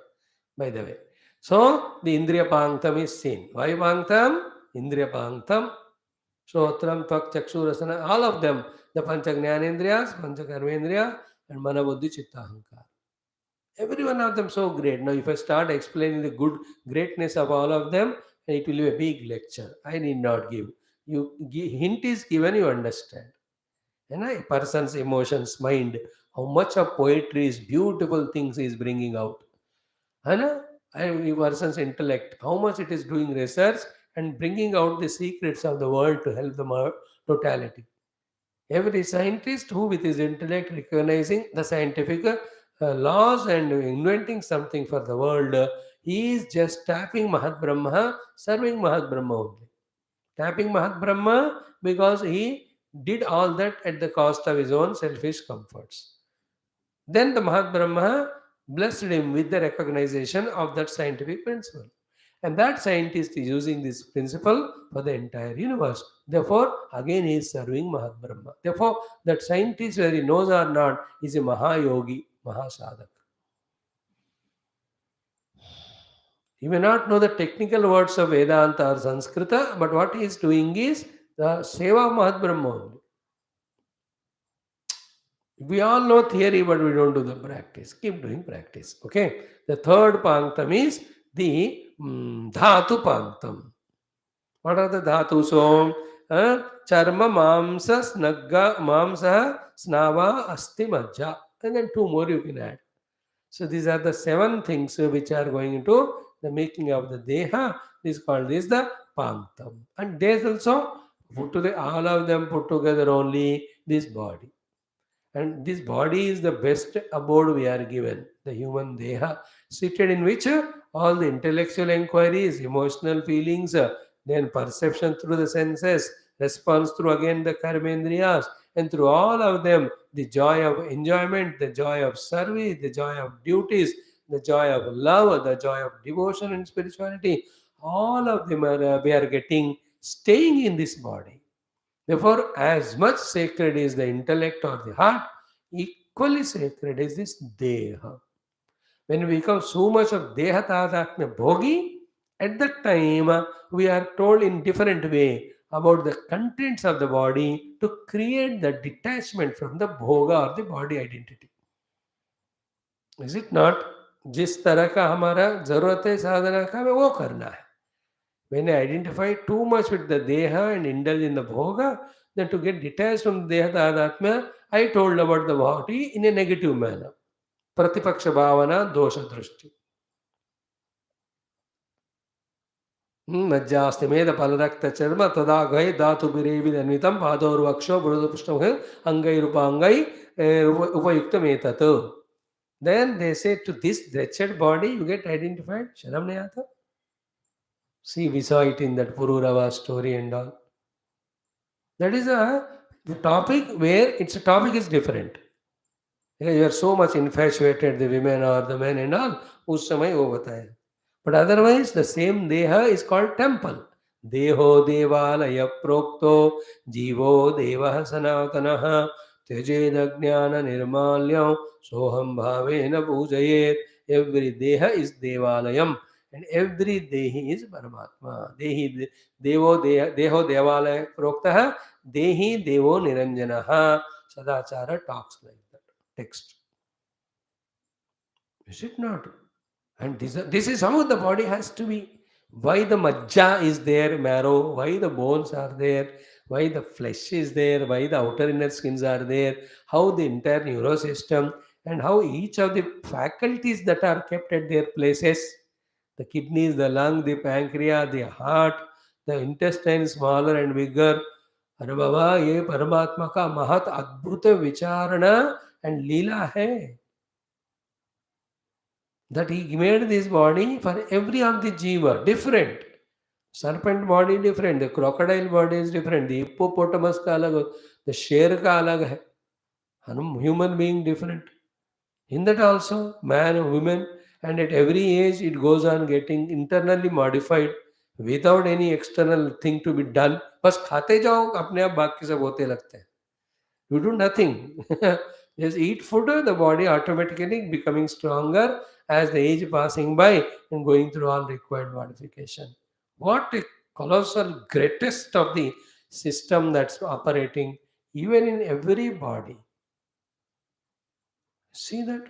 by the way. So, the Indriya Panktam is seen. Why Panktam? Indriya Panktam, Shotram, Tvak, Chakshu, Rasana, all of them, the Pancha Jnanendriyas, Pancha Karmendriya, and Mana Buddhi Chitta Ahankara. Every one of them so great. Now, if I start explaining the good greatness of all of them, it will be a big lecture. I need not give. Hint is given, you understand. And a person's emotions, mind, how much of poetry is beautiful things he is bringing out. And a person's intellect, how much it is doing research and bringing out the secrets of the world to help the totality. Every scientist who with his intellect recognizing the scientific laws and inventing something for the world, he is just tapping Mahat Brahma, serving Mahat Brahma only. Tapping Mahat Brahma because he did all that at the cost of his own selfish comforts. Then the Mahat Brahma blessed him with the recognition of that scientific principle. And that scientist is using this principle for the entire universe. Therefore, again he is serving Mahat Brahma. Therefore, that scientist, whether he knows or not, is a Mahayogi, Mahasadhak. He may not know the technical words of Vedanta or Sanskrita, but what he is doing is the Seva of Mahat Brahma only. We all know theory, but we don't do the practice. Keep doing practice. Okay. The third panktam is the dhatu panktam. What are the dhatus? So, charma, mamsa, snagga, mamsa, snava, asti, majja. And then two more you can add. So these are the 7 things which are going into the making of the deha. This is called this the panktam. And there's also put to the all of them put together only this body. And this body is the best abode we are given, the human deha, seated in which all the intellectual inquiries, emotional feelings, then perception through the senses, response through again the karmendriyas, and through all of them, the joy of enjoyment, the joy of service, the joy of duties, the joy of love, the joy of devotion and spirituality, all of them are, we are getting staying in this body. Therefore, as much sacred is the intellect or the heart, equally sacred is this deha. When we become so much of deha tadatmya bhogi, at that time we are told in different way about the contents of the body to create the detachment from the bhoga or the body identity. Is it not? जिस तरह का हमारा जरूरत है साधना का हमें वो करना है. When I identify too much with the Deha and indulge in the Bhoga, then to get detached from the Deha, the Atma, I told about the body in a negative manner. Pratipaksha Bhavana, Dosha Drishti. मज्जास्तिमेद फलरक्तचर्म तदा गए धातु बिरेविदन्वितं पादोर्वक्षो मृदुपुष्टमुखे अंगैरुपांगै उपयुक्तमेतत्. Then they say to this wretched body you get identified. Sharamnayata. See, we saw it in that Pururava story and all. That is a the topic where its topic is different. Because you are so much infatuated, the women or the men and all, उस समय वो बताए. But otherwise, the same deha is called temple. Deho devalaya prokto jivo devah sanatanaha त्यजेद ज्ञान निर्माल्यम soham bhavena pujayet. Every deha is devalayam and every dehi is paramatma. Deho devalaya proktaha dehi devo niranjanaha. Sadachara talks like that text. Is it not? And this is how the body has to be. Why the majja is there, marrow, why the bones are there, why the flesh is there, why the outer inner skins are there, how the entire neurosystem, and how each of the faculties that are kept at their places, the kidneys, the lung, the pancreas, the heart, the intestine smaller and bigger. अरे बाबा ये परमात्मा का महत अद्भुत विचारणा and लीला है. That he made this body for every of the jiva different. Serpent body different, the crocodile body is different, the hippopotamus का अलग, the शेर का अलग है, human being different. In that also, man, women, and at every age it goes on getting internally modified without any external thing to be done. बस खाते जाओ अपने आप बाकी सब होते लगते हैं. You do nothing. Just eat food, the body automatically becoming stronger as the age passing by and going through all required modification. What a colossal greatest of the system that's operating even in every body. See that?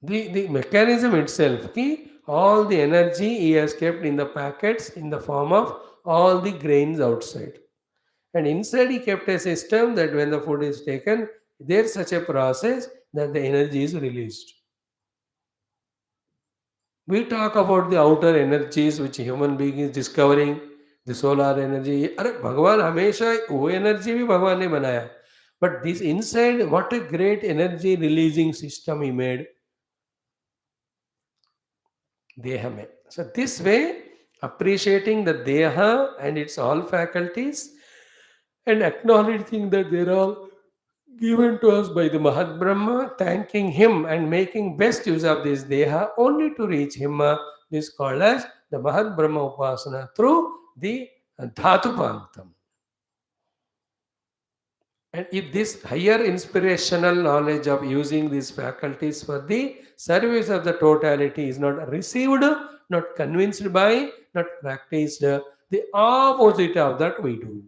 The mechanism itself, all the energy he has kept in the packets in the form of all the grains outside. And inside he kept a system that when the food is taken, there's such a process that the energy is released. We talk about the outer energies which human being is discovering, the solar energy. अरे भगवान हमेशा वो energy भी भगवान ने बनाया. But this inside, what a great energy releasing system he made. Deha mein. So this way, appreciating the Deha and its all faculties and acknowledging that they're all given to us by the Mahat Brahma, thanking him and making best use of this Deha only to reach him. This is called as the Mahat Brahma Upasana through the Dhatu Panktam. And if this higher inspirational knowledge of using these faculties for the service of the totality is not received, not convinced by, not practiced, the opposite of that we do,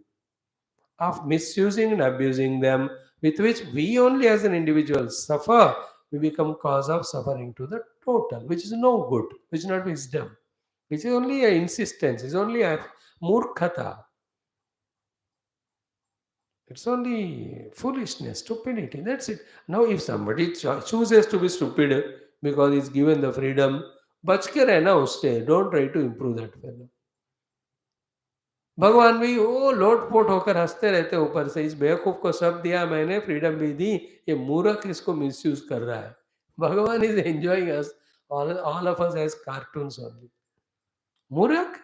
of misusing and abusing them, with which we only as an individual suffer, we become cause of suffering to the total, which is no good, which is not wisdom, which is only a insistence, is only a murkhata. It's only foolishness, stupidity. That's it. Now, if somebody chooses to be stupid because he's given the freedom, बच के रहना उससे. Don't try to improve that fellow. भगवान भी वो लोटपोट होकर हंसते रहते ऊपर से. इस बेवकूफ को सब दिया मैंने, फ्रीडम भी दी, ये मूर्ख इसको मिसयूज कर रहा है. भगवान is enjoying us, all of us as cartoons only. मूर्ख,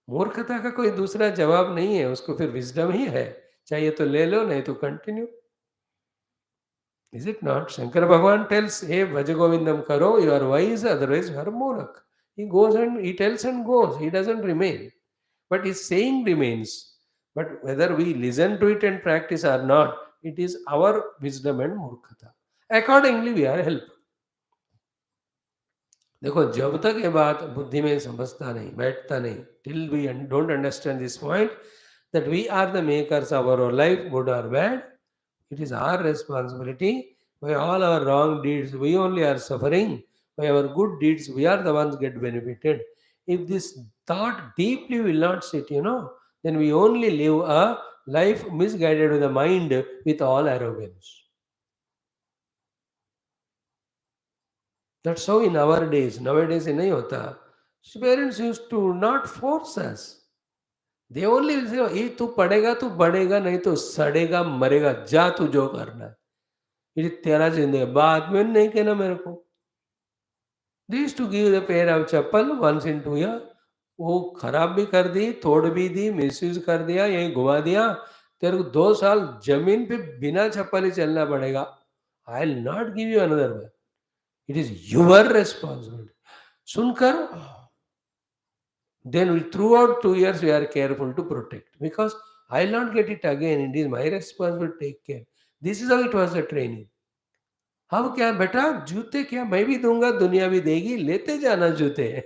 मूर्खता का कोई दूसरा जवाब नहीं है. उसको फिर विजडम ही है. चाहिए तो ले लो, नहीं तो continue. Is it not? Shankara Bhagavan tells, hey, Vajagovindam Karo, you are wise, otherwise you are Morak. He goes and he tells and goes. He doesn't remain. But his saying remains. But whether we listen to it and practice or not, it is our wisdom and murkhata. Accordingly, we are helped. देखो जब तक ये बात बुद्धि में समझता नहीं, बैठता नहीं, till we don't understand this point that we are the makers of our own life, good or bad, it is our responsibility. By all our wrong deeds, we only are suffering. by our good deeds, we are the ones get benefited. If this thought deeply will not sit, then we only live a life misguided with the mind with all arrogance. That's how in our days, nowadays in Ayota, parents used to not force us. They only will say, "ये तू पढ़ेगा तू बढ़ेगा नहीं तो सड़ेगा मरेगा जा तू जो करना है ये तेरा जिंदगी बाद में नहीं कहना मेरे को." They used to give the pair of chappal once in 2 year. वो खराब भी कर दी, तोड़ भी दी, मिसयूज कर दिया, यहीं घुमा दिया, तेरे को 2 साल जमीन पे बिना चप्पल ही चलना पड़ेगा. I will not give you another way. It is your responsibility. सुनकर then throughout 2 years we are careful to protect because I will not get it again. It is my responsibility to take care. This is how it was the training. अब क्या बेटा जूते क्या मैं भी दूंगा दुनिया भी देगी लेते जाना जूते.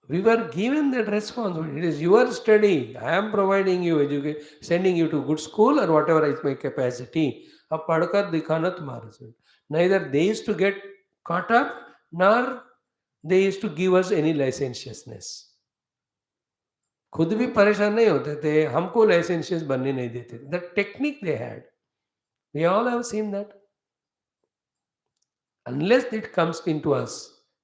We were given that responsibility. It is your study. I am providing you education, sending you to good school or whatever is my capacity. अब पढ़कर दिखाना तुम्हारा से. Neither they used to get caught up nor they used to give us any licentiousness. खुद भी परेशान नहीं होते थे, हमको लाइसेंशियस बनने नहीं देते थे. The technique they had, we all have seen that. Unless it comes into us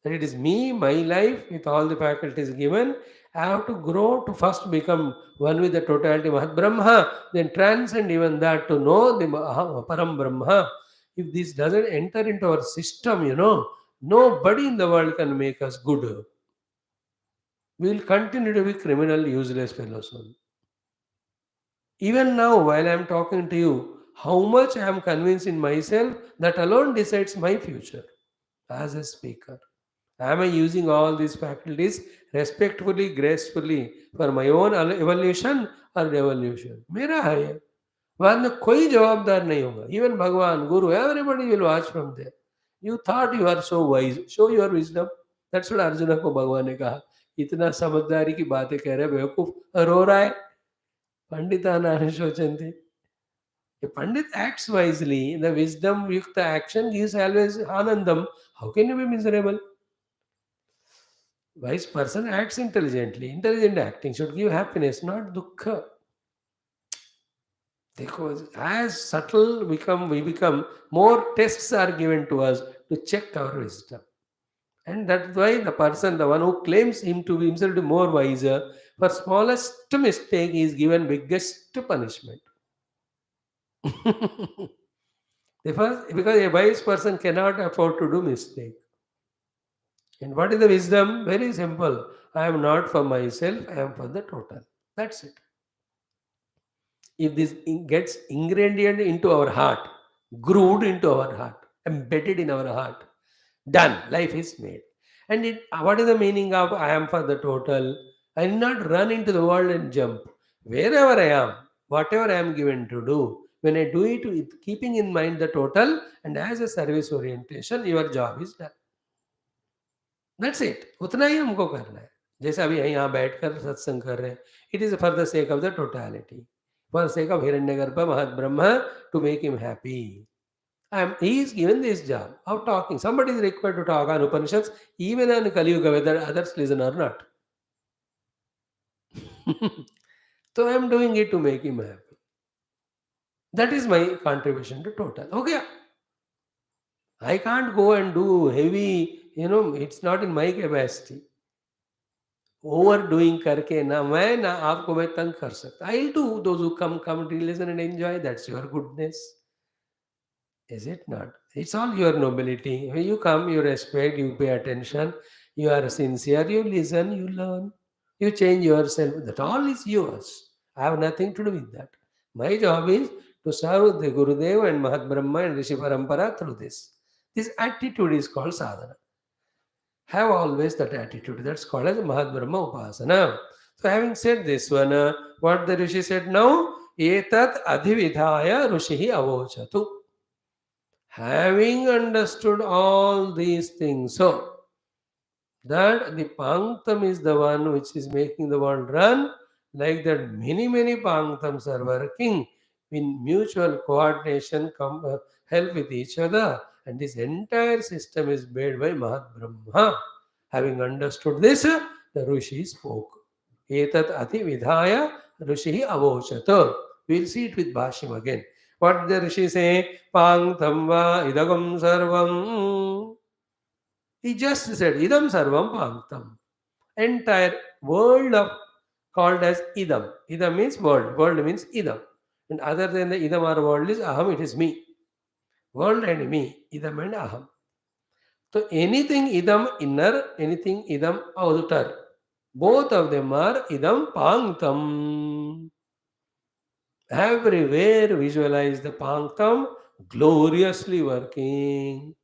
that it is me, my life with all the faculties given, I have to grow to first become one with the totality Mahat Brahma, then transcend even that to know the Param Brahma. If this doesn't enter into our system, nobody in the world can make us good. We will continue to be criminal, useless fellows only. Even now, while I am talking to you, how much I am convinced in myself, that alone decides my future as a speaker. Am I using all these faculties respectfully, gracefully for my own evolution or revolution? मेरा है ये. बाद में कोई जवाबदार नहीं होगा. Even भगवान, Guru, everybody will watch from there. You thought you are so wise. Show your wisdom. That's what Arjun को भगवान ने कहा. इतना समझदारी की बातें कह रहे बेवकूफ रो रहा है. पंडितानानि शोचन्ति. A Pandit acts wisely. The wisdom yukta action gives always anandam. How can you be miserable? Wise person acts intelligently. Intelligent acting should give happiness, not dukkha. Because as subtle we become, more tests are given to us to check our wisdom. And that's why the person, the one who claims him to be himself to be more wiser, for smallest mistake is given biggest punishment. Because a wise person cannot afford to do mistake. And what is the wisdom? Very simple. I am not for myself, I am for the total. That's it. If this gets ingredient into our heart, grooved into our heart, embedded in our heart, done, life is made. And what is the meaning of I am for the total? I will not run into the world and jump. Wherever I am, whatever I am given to do, when I do it with keeping in mind the total and as a service orientation, your job is done. That's it. उतना ही हमको करना है. जैसे अभी यहाँ बैठकर सत्संग कर रहे हैं, it is for the sake of the totality, for the sake of हिरण्यगर्भ महत ब्रह्म, to make him happy. He is given this job of talking. Somebody is required to talk on Upanishads, even on Kali Yuga, whether others listen or not. So I am doing it to make him happy. That is my contribution to total. Okay, I can't go and do heavy, it's not in my capacity. Overdoing करके ना मैं ना आपको मैं तंग कर सकता. I'll do. Those who come to listen and enjoy. That's your goodness. Is it not? It's all your nobility. When you come, you respect, you pay attention, you are sincere, you listen, you learn, you change yourself. That all is yours. I have nothing to do with that. My job is to serve the Gurudev and Mahat Brahma and Rishi Parampara through this. This attitude is called sadhana. Have always that attitude. That's called as Mahat Brahma Upasana. So having said this one, what the Rishi said now, Etat adhividhaya Rishihi avochatu. Having understood all these things, so that the Panktham is the one which is making the world run, like that many Panktams are working in mutual coordination, help with each other, and this entire system is made by Mahat Brahma. Having understood this, the Rishi spoke. Etat ati vidhaya Rishi avochat. We'll see it with Bhashyam again. What the Rishi say? Panktham va idagam sarvam. He just said, Idam sarvam panktam. Entire world of called as idam. Idam means world. World means idam. And other than the idam or world is aham, it is me. World and me. Idam and aham. So anything idam inner, anything idam outer. Both of them are idam panktam. Everywhere visualize the panktam gloriously working.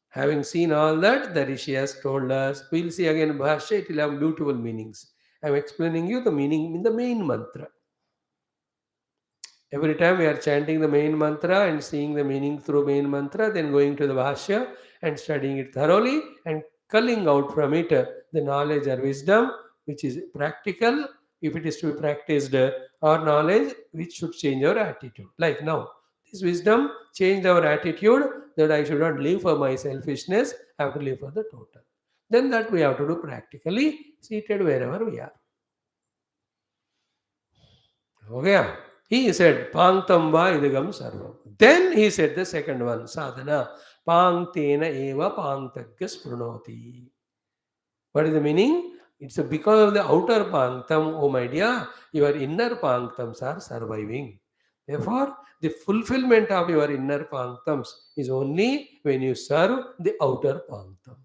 Having seen all that, the Rishi has told us. We'll see again Bhashya, it will have beautiful meanings. I'm explaining you the meaning in the main mantra. Every time we are chanting the main mantra and seeing the meaning through main mantra, then going to the Bhashya and studying it thoroughly and culling out from it the knowledge or wisdom which is practical, if it is to be practiced, or knowledge which should change our attitude. Like now, this wisdom changed our attitude that I should not live for my selfishness, I have to live for the total. Then that we have to do practically, seated wherever we are. Okay. He said, Panktam va idagam sarvam. Then he said the second one, sadhana, Panktena eva panktagya sprunoti. What is the meaning? It's because of the outer panktam, oh my dear, your inner panktams are surviving. Therefore, the fulfillment of your inner panktams is only when you serve the outer panktam.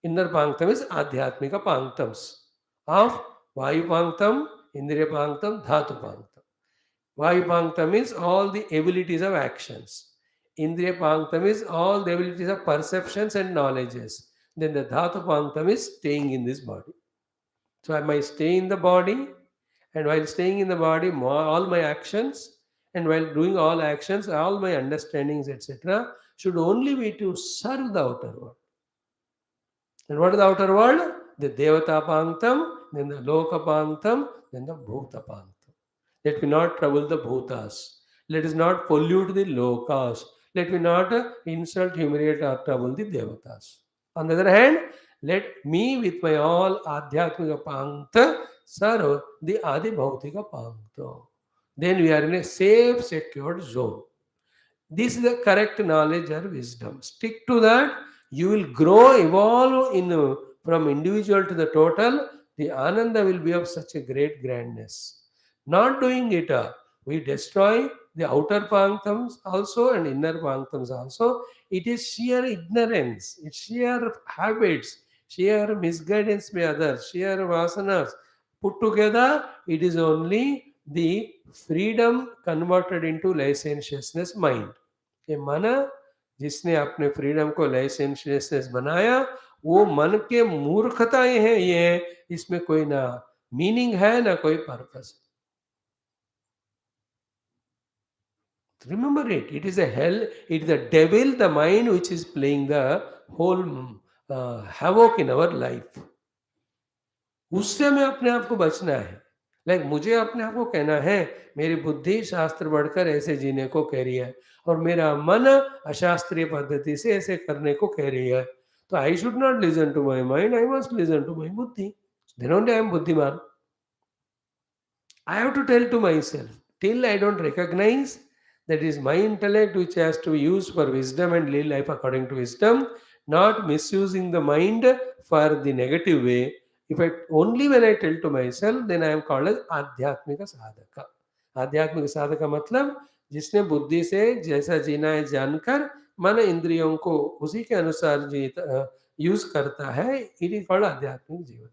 Inner panktam is adhyatmika panktams of Vayu panktam, Indriya panktam, Dhatu panktam. Vayu panktam is all the abilities of actions. Indriya panktam is all the abilities of perceptions and knowledges. Then the dhatu panktam is staying in this body. So I might stay in the body, and while staying in the body, all my actions, and while doing all actions, all my understandings, etc., should only be to serve the outer world. And what is the outer world? The Devata panktam, then the Loka panktam, then the Bhuta panktam. Let me not trouble the bhutas. Let us not pollute the lokas. Let me not insult, humiliate, or trouble the devatas. On the other hand, let me with my all adhyatmika pankta serve the adi bhautika pankta. Then we are in a safe, secured zone. This is the correct knowledge or wisdom. Stick to that. You will grow, evolve from individual to the total. The ananda will be of such a great grandness. Not doing it, we destroy the outer panktams also and inner panktams also. It is sheer ignorance, it's sheer habits, sheer misguidance by others, sheer vasanas. Put together, it is only the freedom converted into licentiousness mind. ये मन जिसने अपने freedom को लाइसेंशियसनेस बनाया, वो मन के मूर्खताएं हैं, ये इसमें कोई ना मीनिंग है ना कोई purpose. Remember it. It is a hell. It is the devil, the mind, which is playing the whole havoc in our life. उससे हमें अपने आप को बचना है. लाइक मुझे अपने आप को कहना है, मेरी बुद्धि शास्त्र बढ़कर ऐसे जीने को कह रही है और मेरा मन अशास्त्रीय पद्धति से ऐसे करने को कह रही है. तो I should not listen to my mind, I must listen to my बुद्धि. देन ओनली आई एम बुद्धिमान. I have to tell to myself, till I don't recognize that is my intellect which has to be used for wisdom and live life according to wisdom, not misusing the mind for the negative way. If I only when I tell to myself, then I am called as आध्यात्मिक साधका. आध्यात्मिक साधका मतलब जिसने बुद्धि से जैसा जीना है जानकर मन इंद्रियों को उसी के अनुसार यूज करता है, इट इज कॉल्ड आध्यात्मिक जीवन.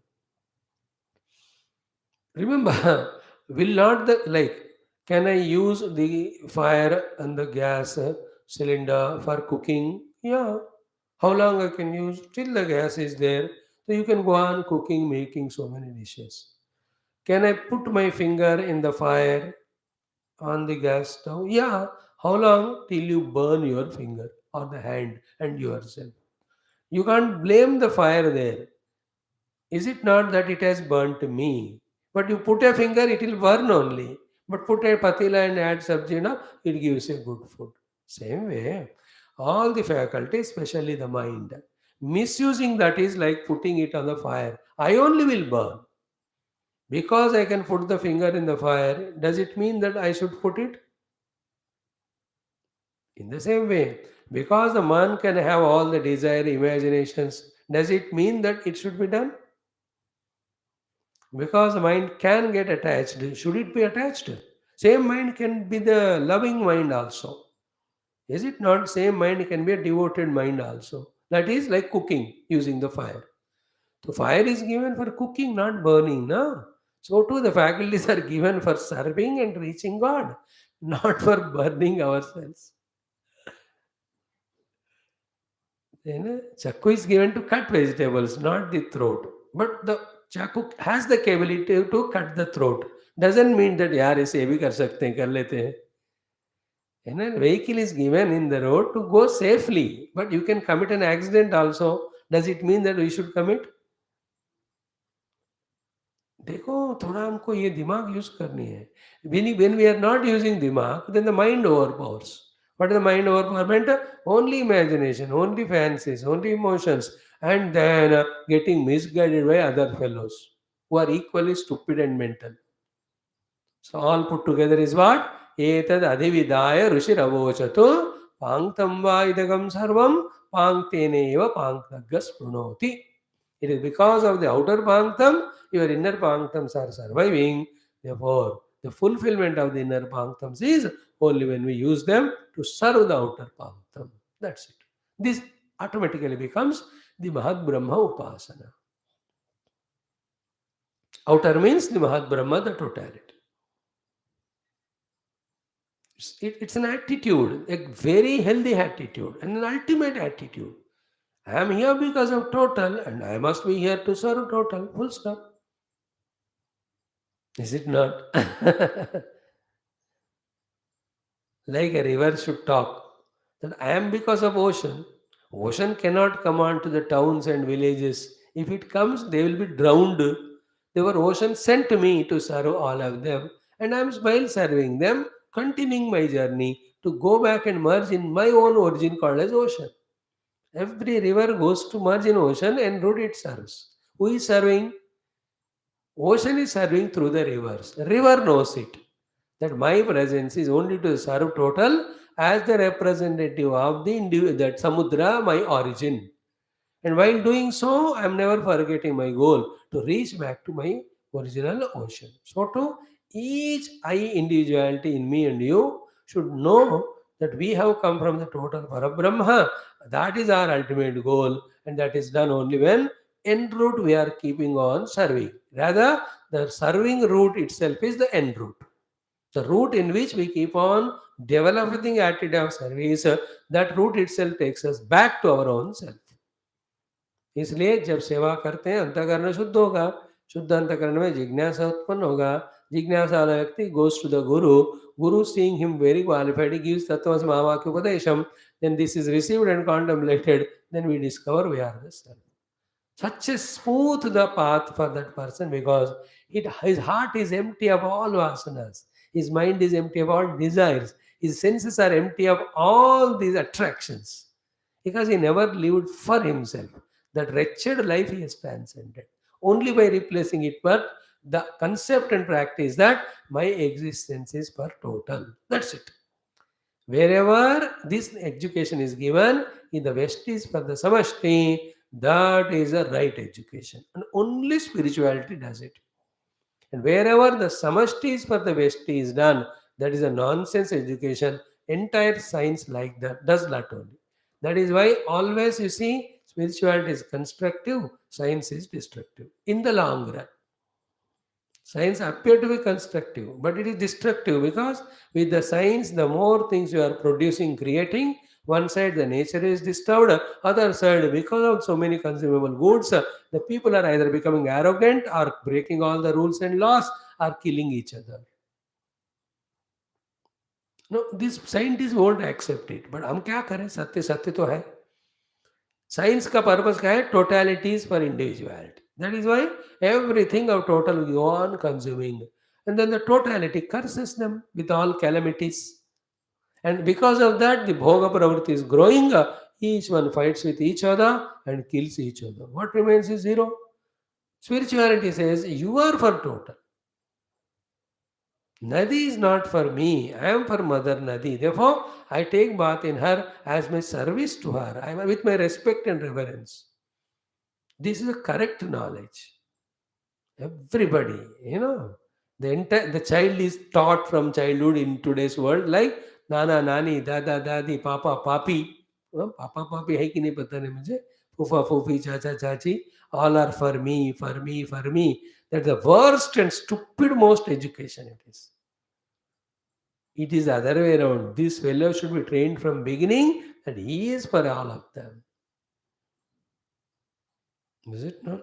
Remember, will not the like can I use the fire and the gas cylinder for cooking? Yeah. How long I can use? Till the gas is there. So you can go on cooking, making so many dishes. Can I put my finger in the fire on the gas stove? Yeah. How long? Till you burn your finger or the hand and yourself. You can't blame the fire there. Is it not that it has burnt me? But you put a finger, it will burn only. But put a patila and add sabji, na, it gives a good food. Same way, all the faculties, especially the mind, misusing that is like putting it on the fire. I only will burn. Because I can put the finger in the fire, does it mean that I should put it? In the same way, because the man can have all the desire, imaginations, does it mean that it should be done? Because the mind can get attached, should it be attached? Same mind can be the loving mind also. Is it not? Same mind can be a devoted mind also. That is like cooking using the fire. So fire is given for cooking, not burning. No? So too the faculties are given for serving and reaching God, not for burning ourselves. Chaku is given to cut vegetables, not the throat. But the chaku has the capability to cut the throat. Doesn't mean that यार इसे भी कर सकते हैं कर लेते हैं. Vehicle is given in the road to go safely, but you can commit an accident also. Does it mean that we should commit? देखो थोड़ा हमको ये दिमाग यूज करनी है. When we are not using दिमाग, then the mind overpowers. What is the mind overpowerment? Only imagination, only fancies, only emotions, and then getting misguided by other fellows who are equally stupid and mental. So all put together is what? Etad adhividaya rushiravochatu panktam va idagam sarvam panktene eva panktaggas prunoti. It is because of the outer panktam, your inner panktams are surviving. Therefore, the fulfillment of the inner panktams is only when we use them to serve the outer panktam. That's it. This automatically becomes the Mahat Brahma Upasana. Outer means the Mahat Brahma, the totality. It's an attitude, a very healthy attitude, and an ultimate attitude. I am here because of total, and I must be here to serve total. Full stop. Is it not? Like a river should talk. That I am because of ocean. Ocean cannot come on to the towns and villages. If it comes, they will be drowned. They were ocean sent to me to serve all of them. And I am while serving them, continuing my journey to go back and merge in my own origin called as ocean. Every river goes to merge in ocean and root it serves. Who is serving? Ocean is serving through the rivers. River knows it. That my presence is only to serve total as the representative of the that Samudra, my origin. And while doing so, I am never forgetting my goal to reach back to my original ocean. So, to each I individuality in me and you should know that we have come from the total Parabrahma. That is our ultimate goal, and that is done only when end route we are keeping on serving. Rather, the serving route itself is the end route. The route in which we keep on developing attitude of service, that route itself takes us back to our own self. इसलिए जब सेवा करते हैं अंतःकरण शुद्ध होगा, शुद्ध अंतःकरण में जिज्ञासा उत्पन्न होगा, जिज्ञासा वाला व्यक्ति goes to the guru seeing him very qualified, he gives tattva samavakya upadesham, then this is received and contemplated, then we discover we are the self. Such a smooth the path for that person because his heart is empty of all vasanas, his mind is empty of all desires, his senses are empty of all these attractions because he never lived for himself. That wretched life he has transcended only by replacing it. But the concept and practice that my existence is for total. That's it. Wherever this education is given, in the West is for the Samashti, that is a right education. And only spirituality does it. And wherever the Samashti is for the West is done, that is a nonsense education. Entire science like that does that only. That is why always you see spirituality is constructive, science is destructive. In the long run. Science appear to be constructive, but it is destructive because with the science, the more things you are producing, creating, one side the nature is disturbed, other side because of so many consumable goods, the people are either becoming arrogant or breaking all the rules and laws or killing each other. No, these scientists won't accept it. But हम क्या करें? सत्य सत्य तो है. Science का purpose क्या है? Totalities for individuality. That is why everything of total will go on consuming. And then the totality curses them with all calamities. And because of that, the bhoga pravritti is growing. Each one fights with each other and kills each other. What remains is zero. Spirituality says you are for total. Nadi is not for me. I am for Mother Nadi. Therefore, I take bath in her as my service to her. I am with my respect and reverence. This is a correct knowledge. Everybody, the child is taught from childhood in today's world like nana nani dada dadi papa papi. पापा पापी है कि नहीं पता नहीं मुझे. फूफा फूफी चाचा चाची all are for me, for me, for me. That's the worst and stupid most education it is. It is the other way around. This fellow should be trained from beginning that he is for all of them. Is it not?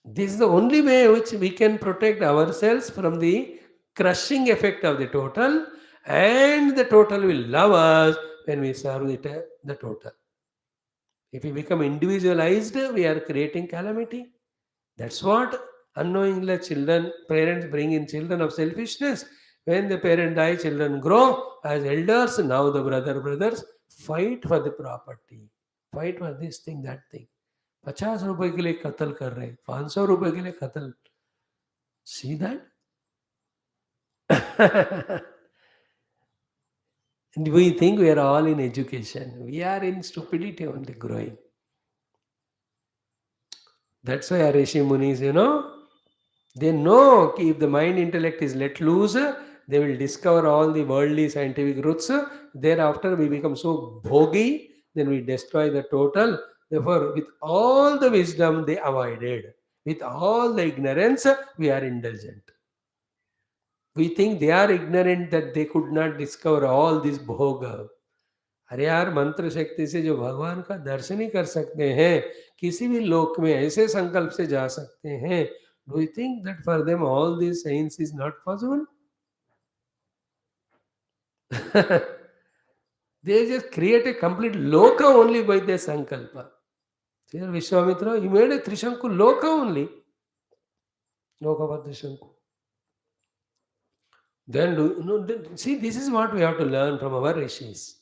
This is the only way which we can protect ourselves from the crushing effect of the total, and the total will love us when we serve the total. If we become individualized, we are creating calamity. That's what unknowingly parents bring in children of selfishness. When the parent die, children grow as elders. Now the brothers fight for the property, fight for this thing, that thing. 50 रुपए के लिए कत्ल कर रहे हैं, 500 रुपए के लिए कत्ल. See that? And we think we are all in education. We are in stupidity only growing. That's why our Rishi Munis, they know if the mind intellect is let loose, they will discover all the worldly scientific roots. Thereafter, we become so bhogi, then we destroy the total. Therefore, with all the wisdom, they avoided. With all the ignorance, we are indulgent. We think they are ignorant that they could not discover all this bhoga. अरे यार, मंत्र शक्ति से जो भगवान का दर्शन ही कर सकते हैं, किसी भी लोक में ऐसे संकल्प से जा सकते हैं, do you think that for them all this science is not possible? They just create a complete loka only by their sankalpa. See, Vishwamitra, he made a Trishanku loka only. Lokava Trishanku. Then, see, this is what we have to learn from our rishis.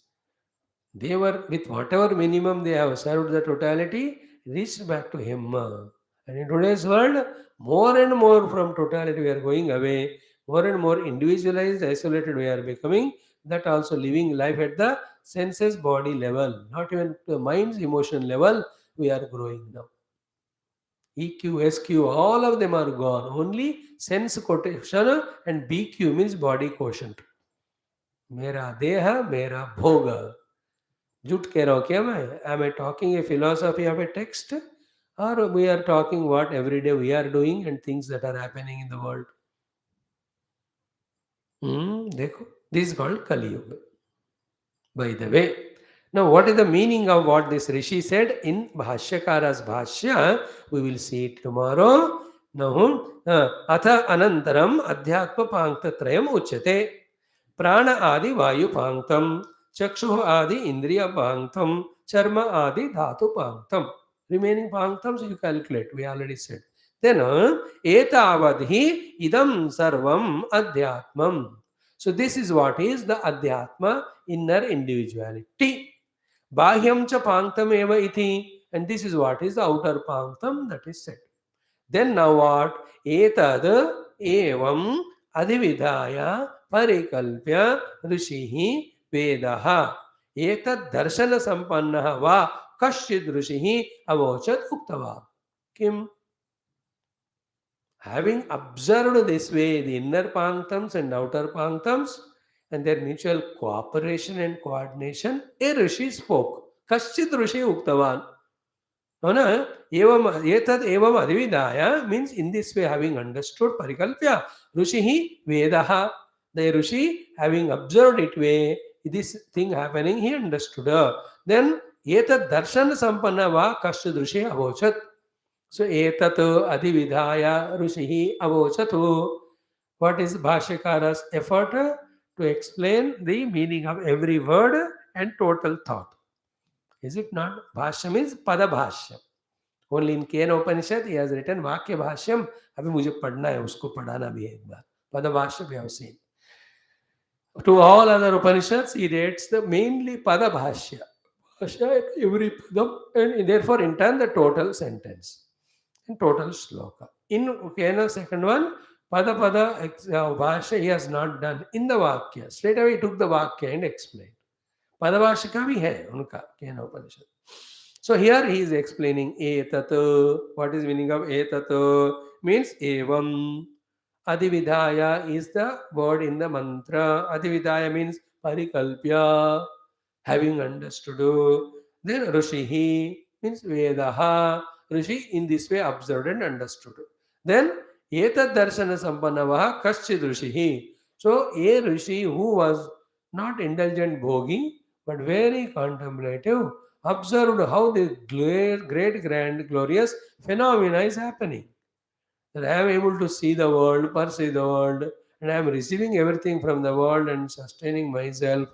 They were, with whatever minimum they have served the totality, reached back to him. And in today's world, more and more from totality we are going away, more and more individualized, isolated we are becoming, that also living life at the senses body level, not even the mind's emotion level, we are growing now. EQ, SQ, all of them are gone. Only sense quotient and BQ means body quotient. Mera deha, mera bhoga. झूठ कह रहा हूँ क्या मैं? Am I talking a philosophy of a text, or we are talking what every day we are doing and things that are happening in the world? देखो, this is called Kali Yuga. By the way, now what is the meaning of what this Rishi said in Bhashyakara's Bhashya? We will see it tomorrow. Now, Atha Anantaram Adhyatma Panktatrayam Uchyate. प्राण आदि वायु पांक्तम, चक्षु आदि इंद्रिय पांक्तम, चर्म आदि धातु पांक्तम. Remaining pankthams you calculate, we already said. Then etavadhi idam sarvam adhyatmam. So this is what is the adhyatma, inner individuality. Bhahyam cha panktam eva iti, and this is what is the outer panktam that is said. Then now what? Etad evam adhividhaya परिकल्प्य ऋषि वेदः एतद् दर्शन संपन्नः वा कश्चित् ऋषिः अवोचत् उक्तवान्. किम? Having observed this way the inner panktams and outer panktams and their mutual cooperation and coordination, a rishi spoke. कश्चित् ऋषि उक्तवान्. एवं एतद् एवं अधिविधाय means in this way, having understood परिकल्प्य ऋषिः वेदः. The Rishi, having observed it way, this thing happening, he understood. Then, etat darshan sampanna va kashchid Rishi avochat. So, etat adhividhaya Rishi avochatu. What is Bhashyakara's effort? To explain the meaning of every word and total thought. Is it not? Bhashyam is pada bhashyam. Only in Kena Upanishad he has written Vakya Bhashyam. अभी मुझे पढ़ना है, उसको पढ़ाना भी है एक बार. Pada bhashyam we have seen. To all other Upanishads, he rates the mainly Pada Bhashya. Bhashya every Padam, and therefore in turn the total sentence, in total shloka. In Ukena, second one, Pada Pada Bhashya he has not done in the Vakya. Straight away he took the Vakya and explained. Padavashya का भी है उनका केन उपनिषद. So here he is explaining etat. What is meaning of etat? Means evam. Adividaya is the word in the mantra. Adividaya means parikalpya, having understood. Then Rishihi means Vedaha. Rishi in this way observed and understood. Then Etad Darshana Sampanavaha Kaschid Rishihi. So a Rishi who was not indulgent bhogi but very contemplative observed how the great, grand, glorious phenomena is happening. That I am able to see the world, perceive the world, and I am receiving everything from the world and sustaining myself.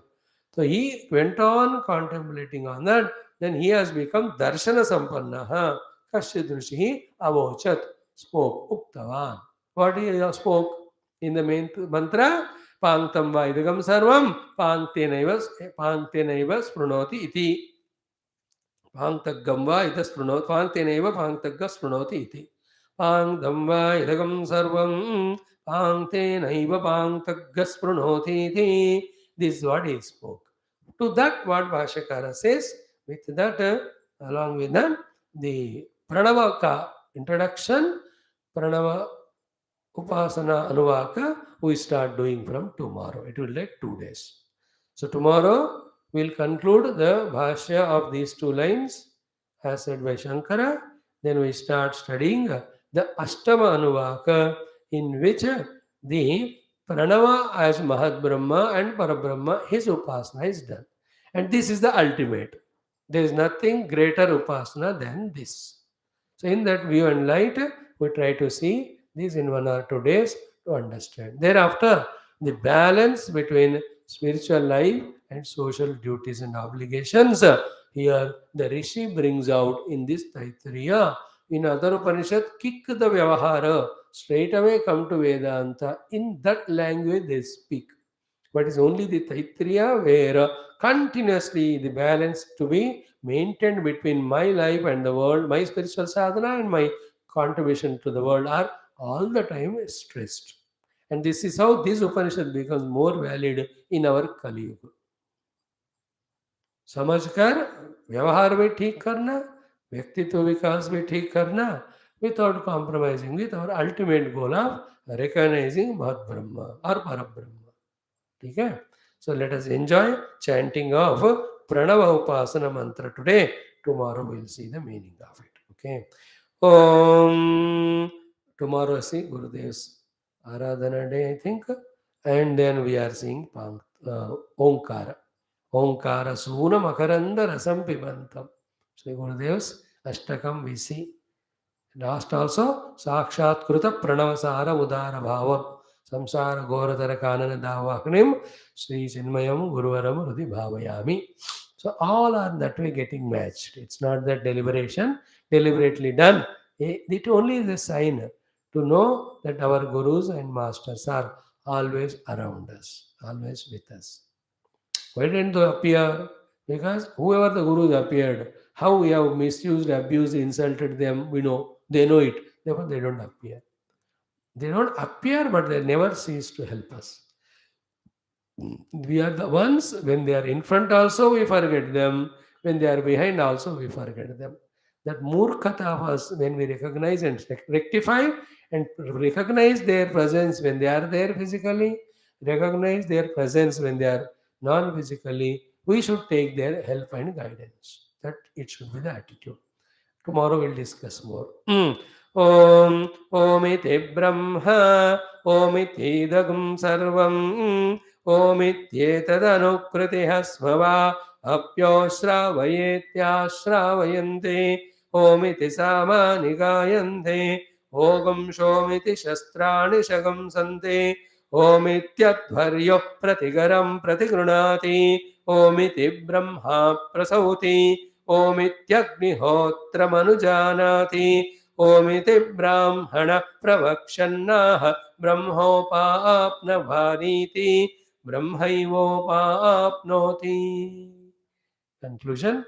So he went on contemplating on that. Then he has become Darshana Sampannaha. Kashyadrushi Avochat spoke, Uktavan. What he spoke in the main mantra? Panktam va idagam sarvam panktenaiva sprunoti iti. Panktaggam va idas sprunoti panktenaiva panktagga sprunoti iti. Panktam va idagam sarvam panktenaiva panktagga sprunoti iti. This is what he spoke. To that, what Bhashyakara says, with that, along with that, the Pranavaka introduction, Pranava Upasana Anuvaka, we start doing from tomorrow. It will take 2 days. So tomorrow we'll conclude the Bhashya of these 2 lines as said by Shankara. Then we start studying the Ashtama Anuvaka, in which the Pranava as Mahat Brahma and Parabrahma, his Upasana is done. And this is the ultimate. There is nothing greater Upasana than this. So in that view and light, we try to see these in 1 or 2 days to understand. Thereafter, the balance between spiritual life and social duties and obligations. Here, the Rishi brings out in this Taittiriya. In other Upanishad, kick the Vyavahara, straight away come to Vedanta. In that language, they speak. But it's only the Taittiriya where continuously the balance to be maintained between my life and the world, my spiritual sadhana and my contribution to the world are all the time stressed. And this is how this Upanishad becomes more valid in our Kali Yuga. समझकर व्यवहार भी ठीक करना, व्यक्तित्व विकास भी ठीक करना, without compromising with our ultimate goal of recognizing Mahat Brahma or Parabrahma. ठीक है? So let us enjoy chanting of Pranava Upasana mantra today. Tomorrow we will see the meaning of it. Okay. Om. Tomorrow see Gurudev's Aradhana day, I think. And then we are seeing Omkara. Omkara Suna Makaranda Rasam Pibantam. Sri Gurudev's Ashtakam we see. Last also Sakshat Kruta Pranavasara Udara Bhavam. Samsara Goradara Kanana Davaknim Sri Chinmayam Guruvaram Rudhi Bhavayami. So all are that way getting matched. It's not that deliberately done. It only is a sign to know that our gurus and masters are always around us, always with us. Why didn't they appear? Because whoever the gurus appeared, how we have misused, abused, insulted them, we know. They know it. Therefore, they don't appear. They don't appear, but they never cease to help us. We are the ones, when they are in front also, we forget them. When they are behind also, we forget them. That murkhata of us, when we recognize and rectify and recognize their presence when they are there physically, recognize their presence when they are non-physically, we should take their help and guidance. That it should be the attitude. Tomorrow we'll discuss more. Om Omiti Brahma Omitidagam Sarvam Omityetadanukritiha Smava Apyo Shravayetya Omiti Samani Gayante Ogam Shomiti Shastrani Shagam Sante Omityadvaryo Pratigaram Pratigrunati Omiti Brahma Prasauti ओमित्यग्निहोत्रमनुजानाति ओमिति ब्राह्मण प्रवक्षन्नाह ब्रह्मोपाप्नवानीति brahmaivopapnoti. Conclusion: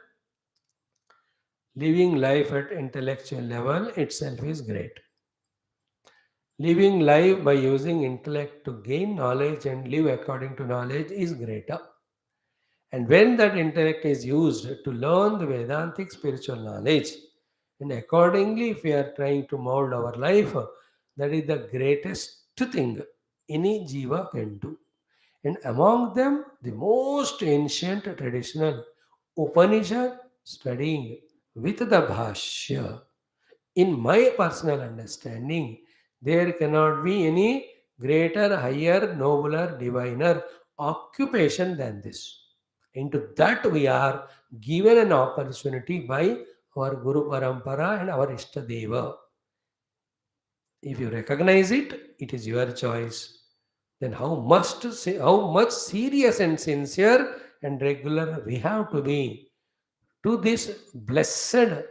living life at intellectual level itself is great. Living life by using intellect to gain knowledge and live according to knowledge is greater. And when that intellect is used to learn the Vedantic spiritual knowledge, and accordingly, if we are trying to mold our life, that is the greatest thing any jiva can do. And among them, the most ancient traditional Upanishad studying with the Bhashya. In my personal understanding, there cannot be any greater, higher, nobler, diviner occupation than this. Into that we are given an opportunity by our Guru Parampara and our Ishtadeva. If you recognize it, it is your choice. Then how much serious and sincere and regular we have to be to this blessed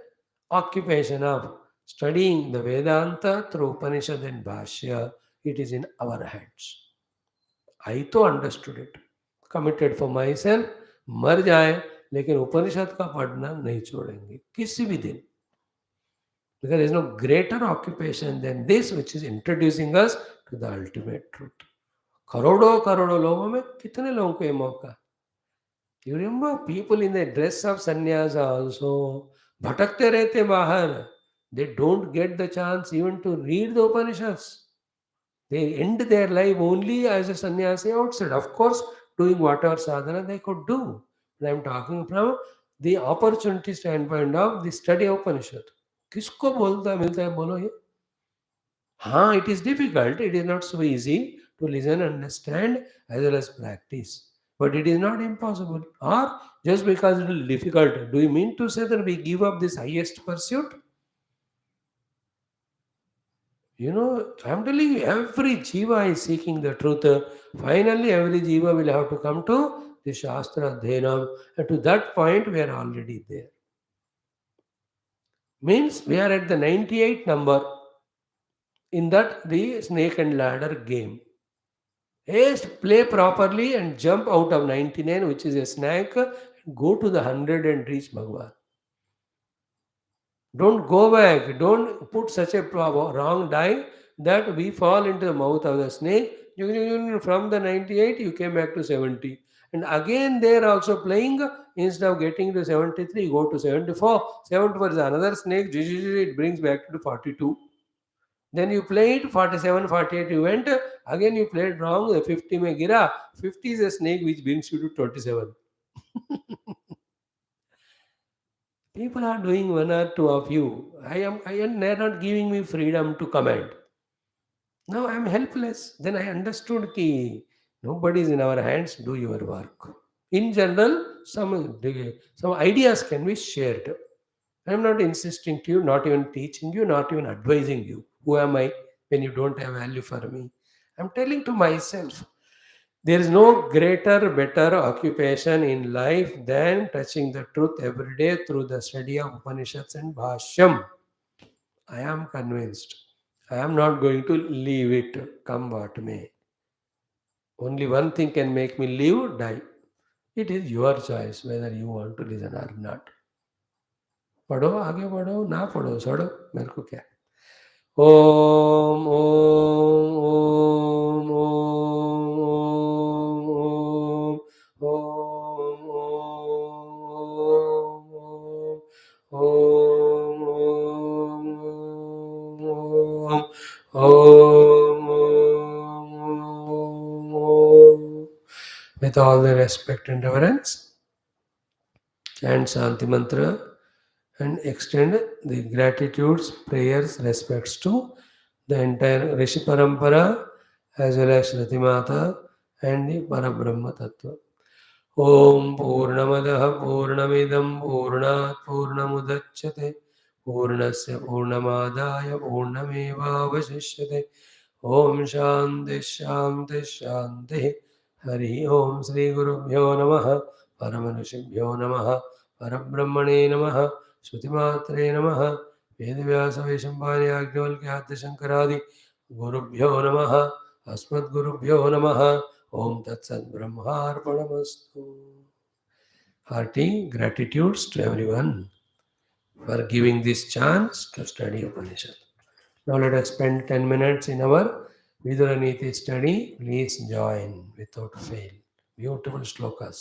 occupation of studying the Vedanta through Upanishad and Bhashya. It is in our hands. I तो understood it, committed for myself, मर जाए लेकिन उपनिषद का पढ़ना नहीं छोड़ेंगे किसी भी दिन. Because there is no greater occupation than this which is introducing us to the ultimate truth. करोड़ों करोड़ों लोगों में कितने लोगों को ये मौका? You remember people in the dress of sannyasa also भटकते रहते बाहर. They don't get the chance even to read the Upanishads. They end their life only as a sannyasi outside. Of course, doing whatever sadhana they could do. But I am talking from the opportunity standpoint of the study of Upanishad. किसको बोलता मिलता है बोलो ये? हाँ, it is difficult. It is not so easy to listen, understand, as well as practice. But it is not impossible. Or just because it is difficult, do you mean to say that we give up this highest pursuit? You know, I'm telling you, every jiva is seeking the truth. Finally, every jiva will have to come to the Shastra Dhenam. And to that point, we are already there. Means we are at the 98 number in that the snake and ladder game. Just play properly and jump out of 99, which is a snake, and go to the 100 and reach Bhagwan. Don't go back. Don't put such a wrong die that we fall into the mouth of the snake. From the 98, you came back to 70. And again, they are also playing. Instead of getting to 73, go to 74. 74 is another snake. It brings back to 42. Then you played 47, 48, you went. Again, you played wrong. The 50 may gira. 50 is a snake which brings you to 27. People are doing one or two of you. They are not giving me freedom to comment. Now I am helpless. Then I understood ki nobody is in our hands. Do your work. In general, some ideas can be shared. I am not insisting to you, not even teaching you, not even advising you. Who am I when you don't have value for me? I am telling to myself. There is no greater, better occupation in life than touching the truth every day through the study of Upanishads and Bhashyam. I am convinced. I am not going to leave it, come what may. Only one thing can make me live, die. It is your choice whether you want to listen or not. पढ़ो आगे बढ़ो ना पढ़ो छोड़ो मेरे को क्या. Om Om Om Om Om Om Om Om Om. With all the respect and reverence, chant Shanti Mantra and extend the gratitudes, prayers, respects to the entire Rishi Parampara as well as Shruti Mata and the Parabrahma Tattva. Om Purnamadaha Purnamidam Purnat Purnamudachyate Purnasya Purnamadaya Purnameva Vasishyate. Om Shanti Shanti Shanti. Hari Om Sri Gurubhyo Namaha Paramanushibhyo Namaha Parabrahmane Namaha Shrutimatre Namaha Vedavyasa Vaishampani Agnavalkya Shankaradi Gurubhyo Namaha Asmad Gurubhyo Namaha Om Tat Sat Brahmarpanamastu. Hearty gratitudes to everyone for giving this chance to study Upanishad. Now let us spend 10 minutes in our Viduraniti study. Please join without fail. Beautiful shlokas.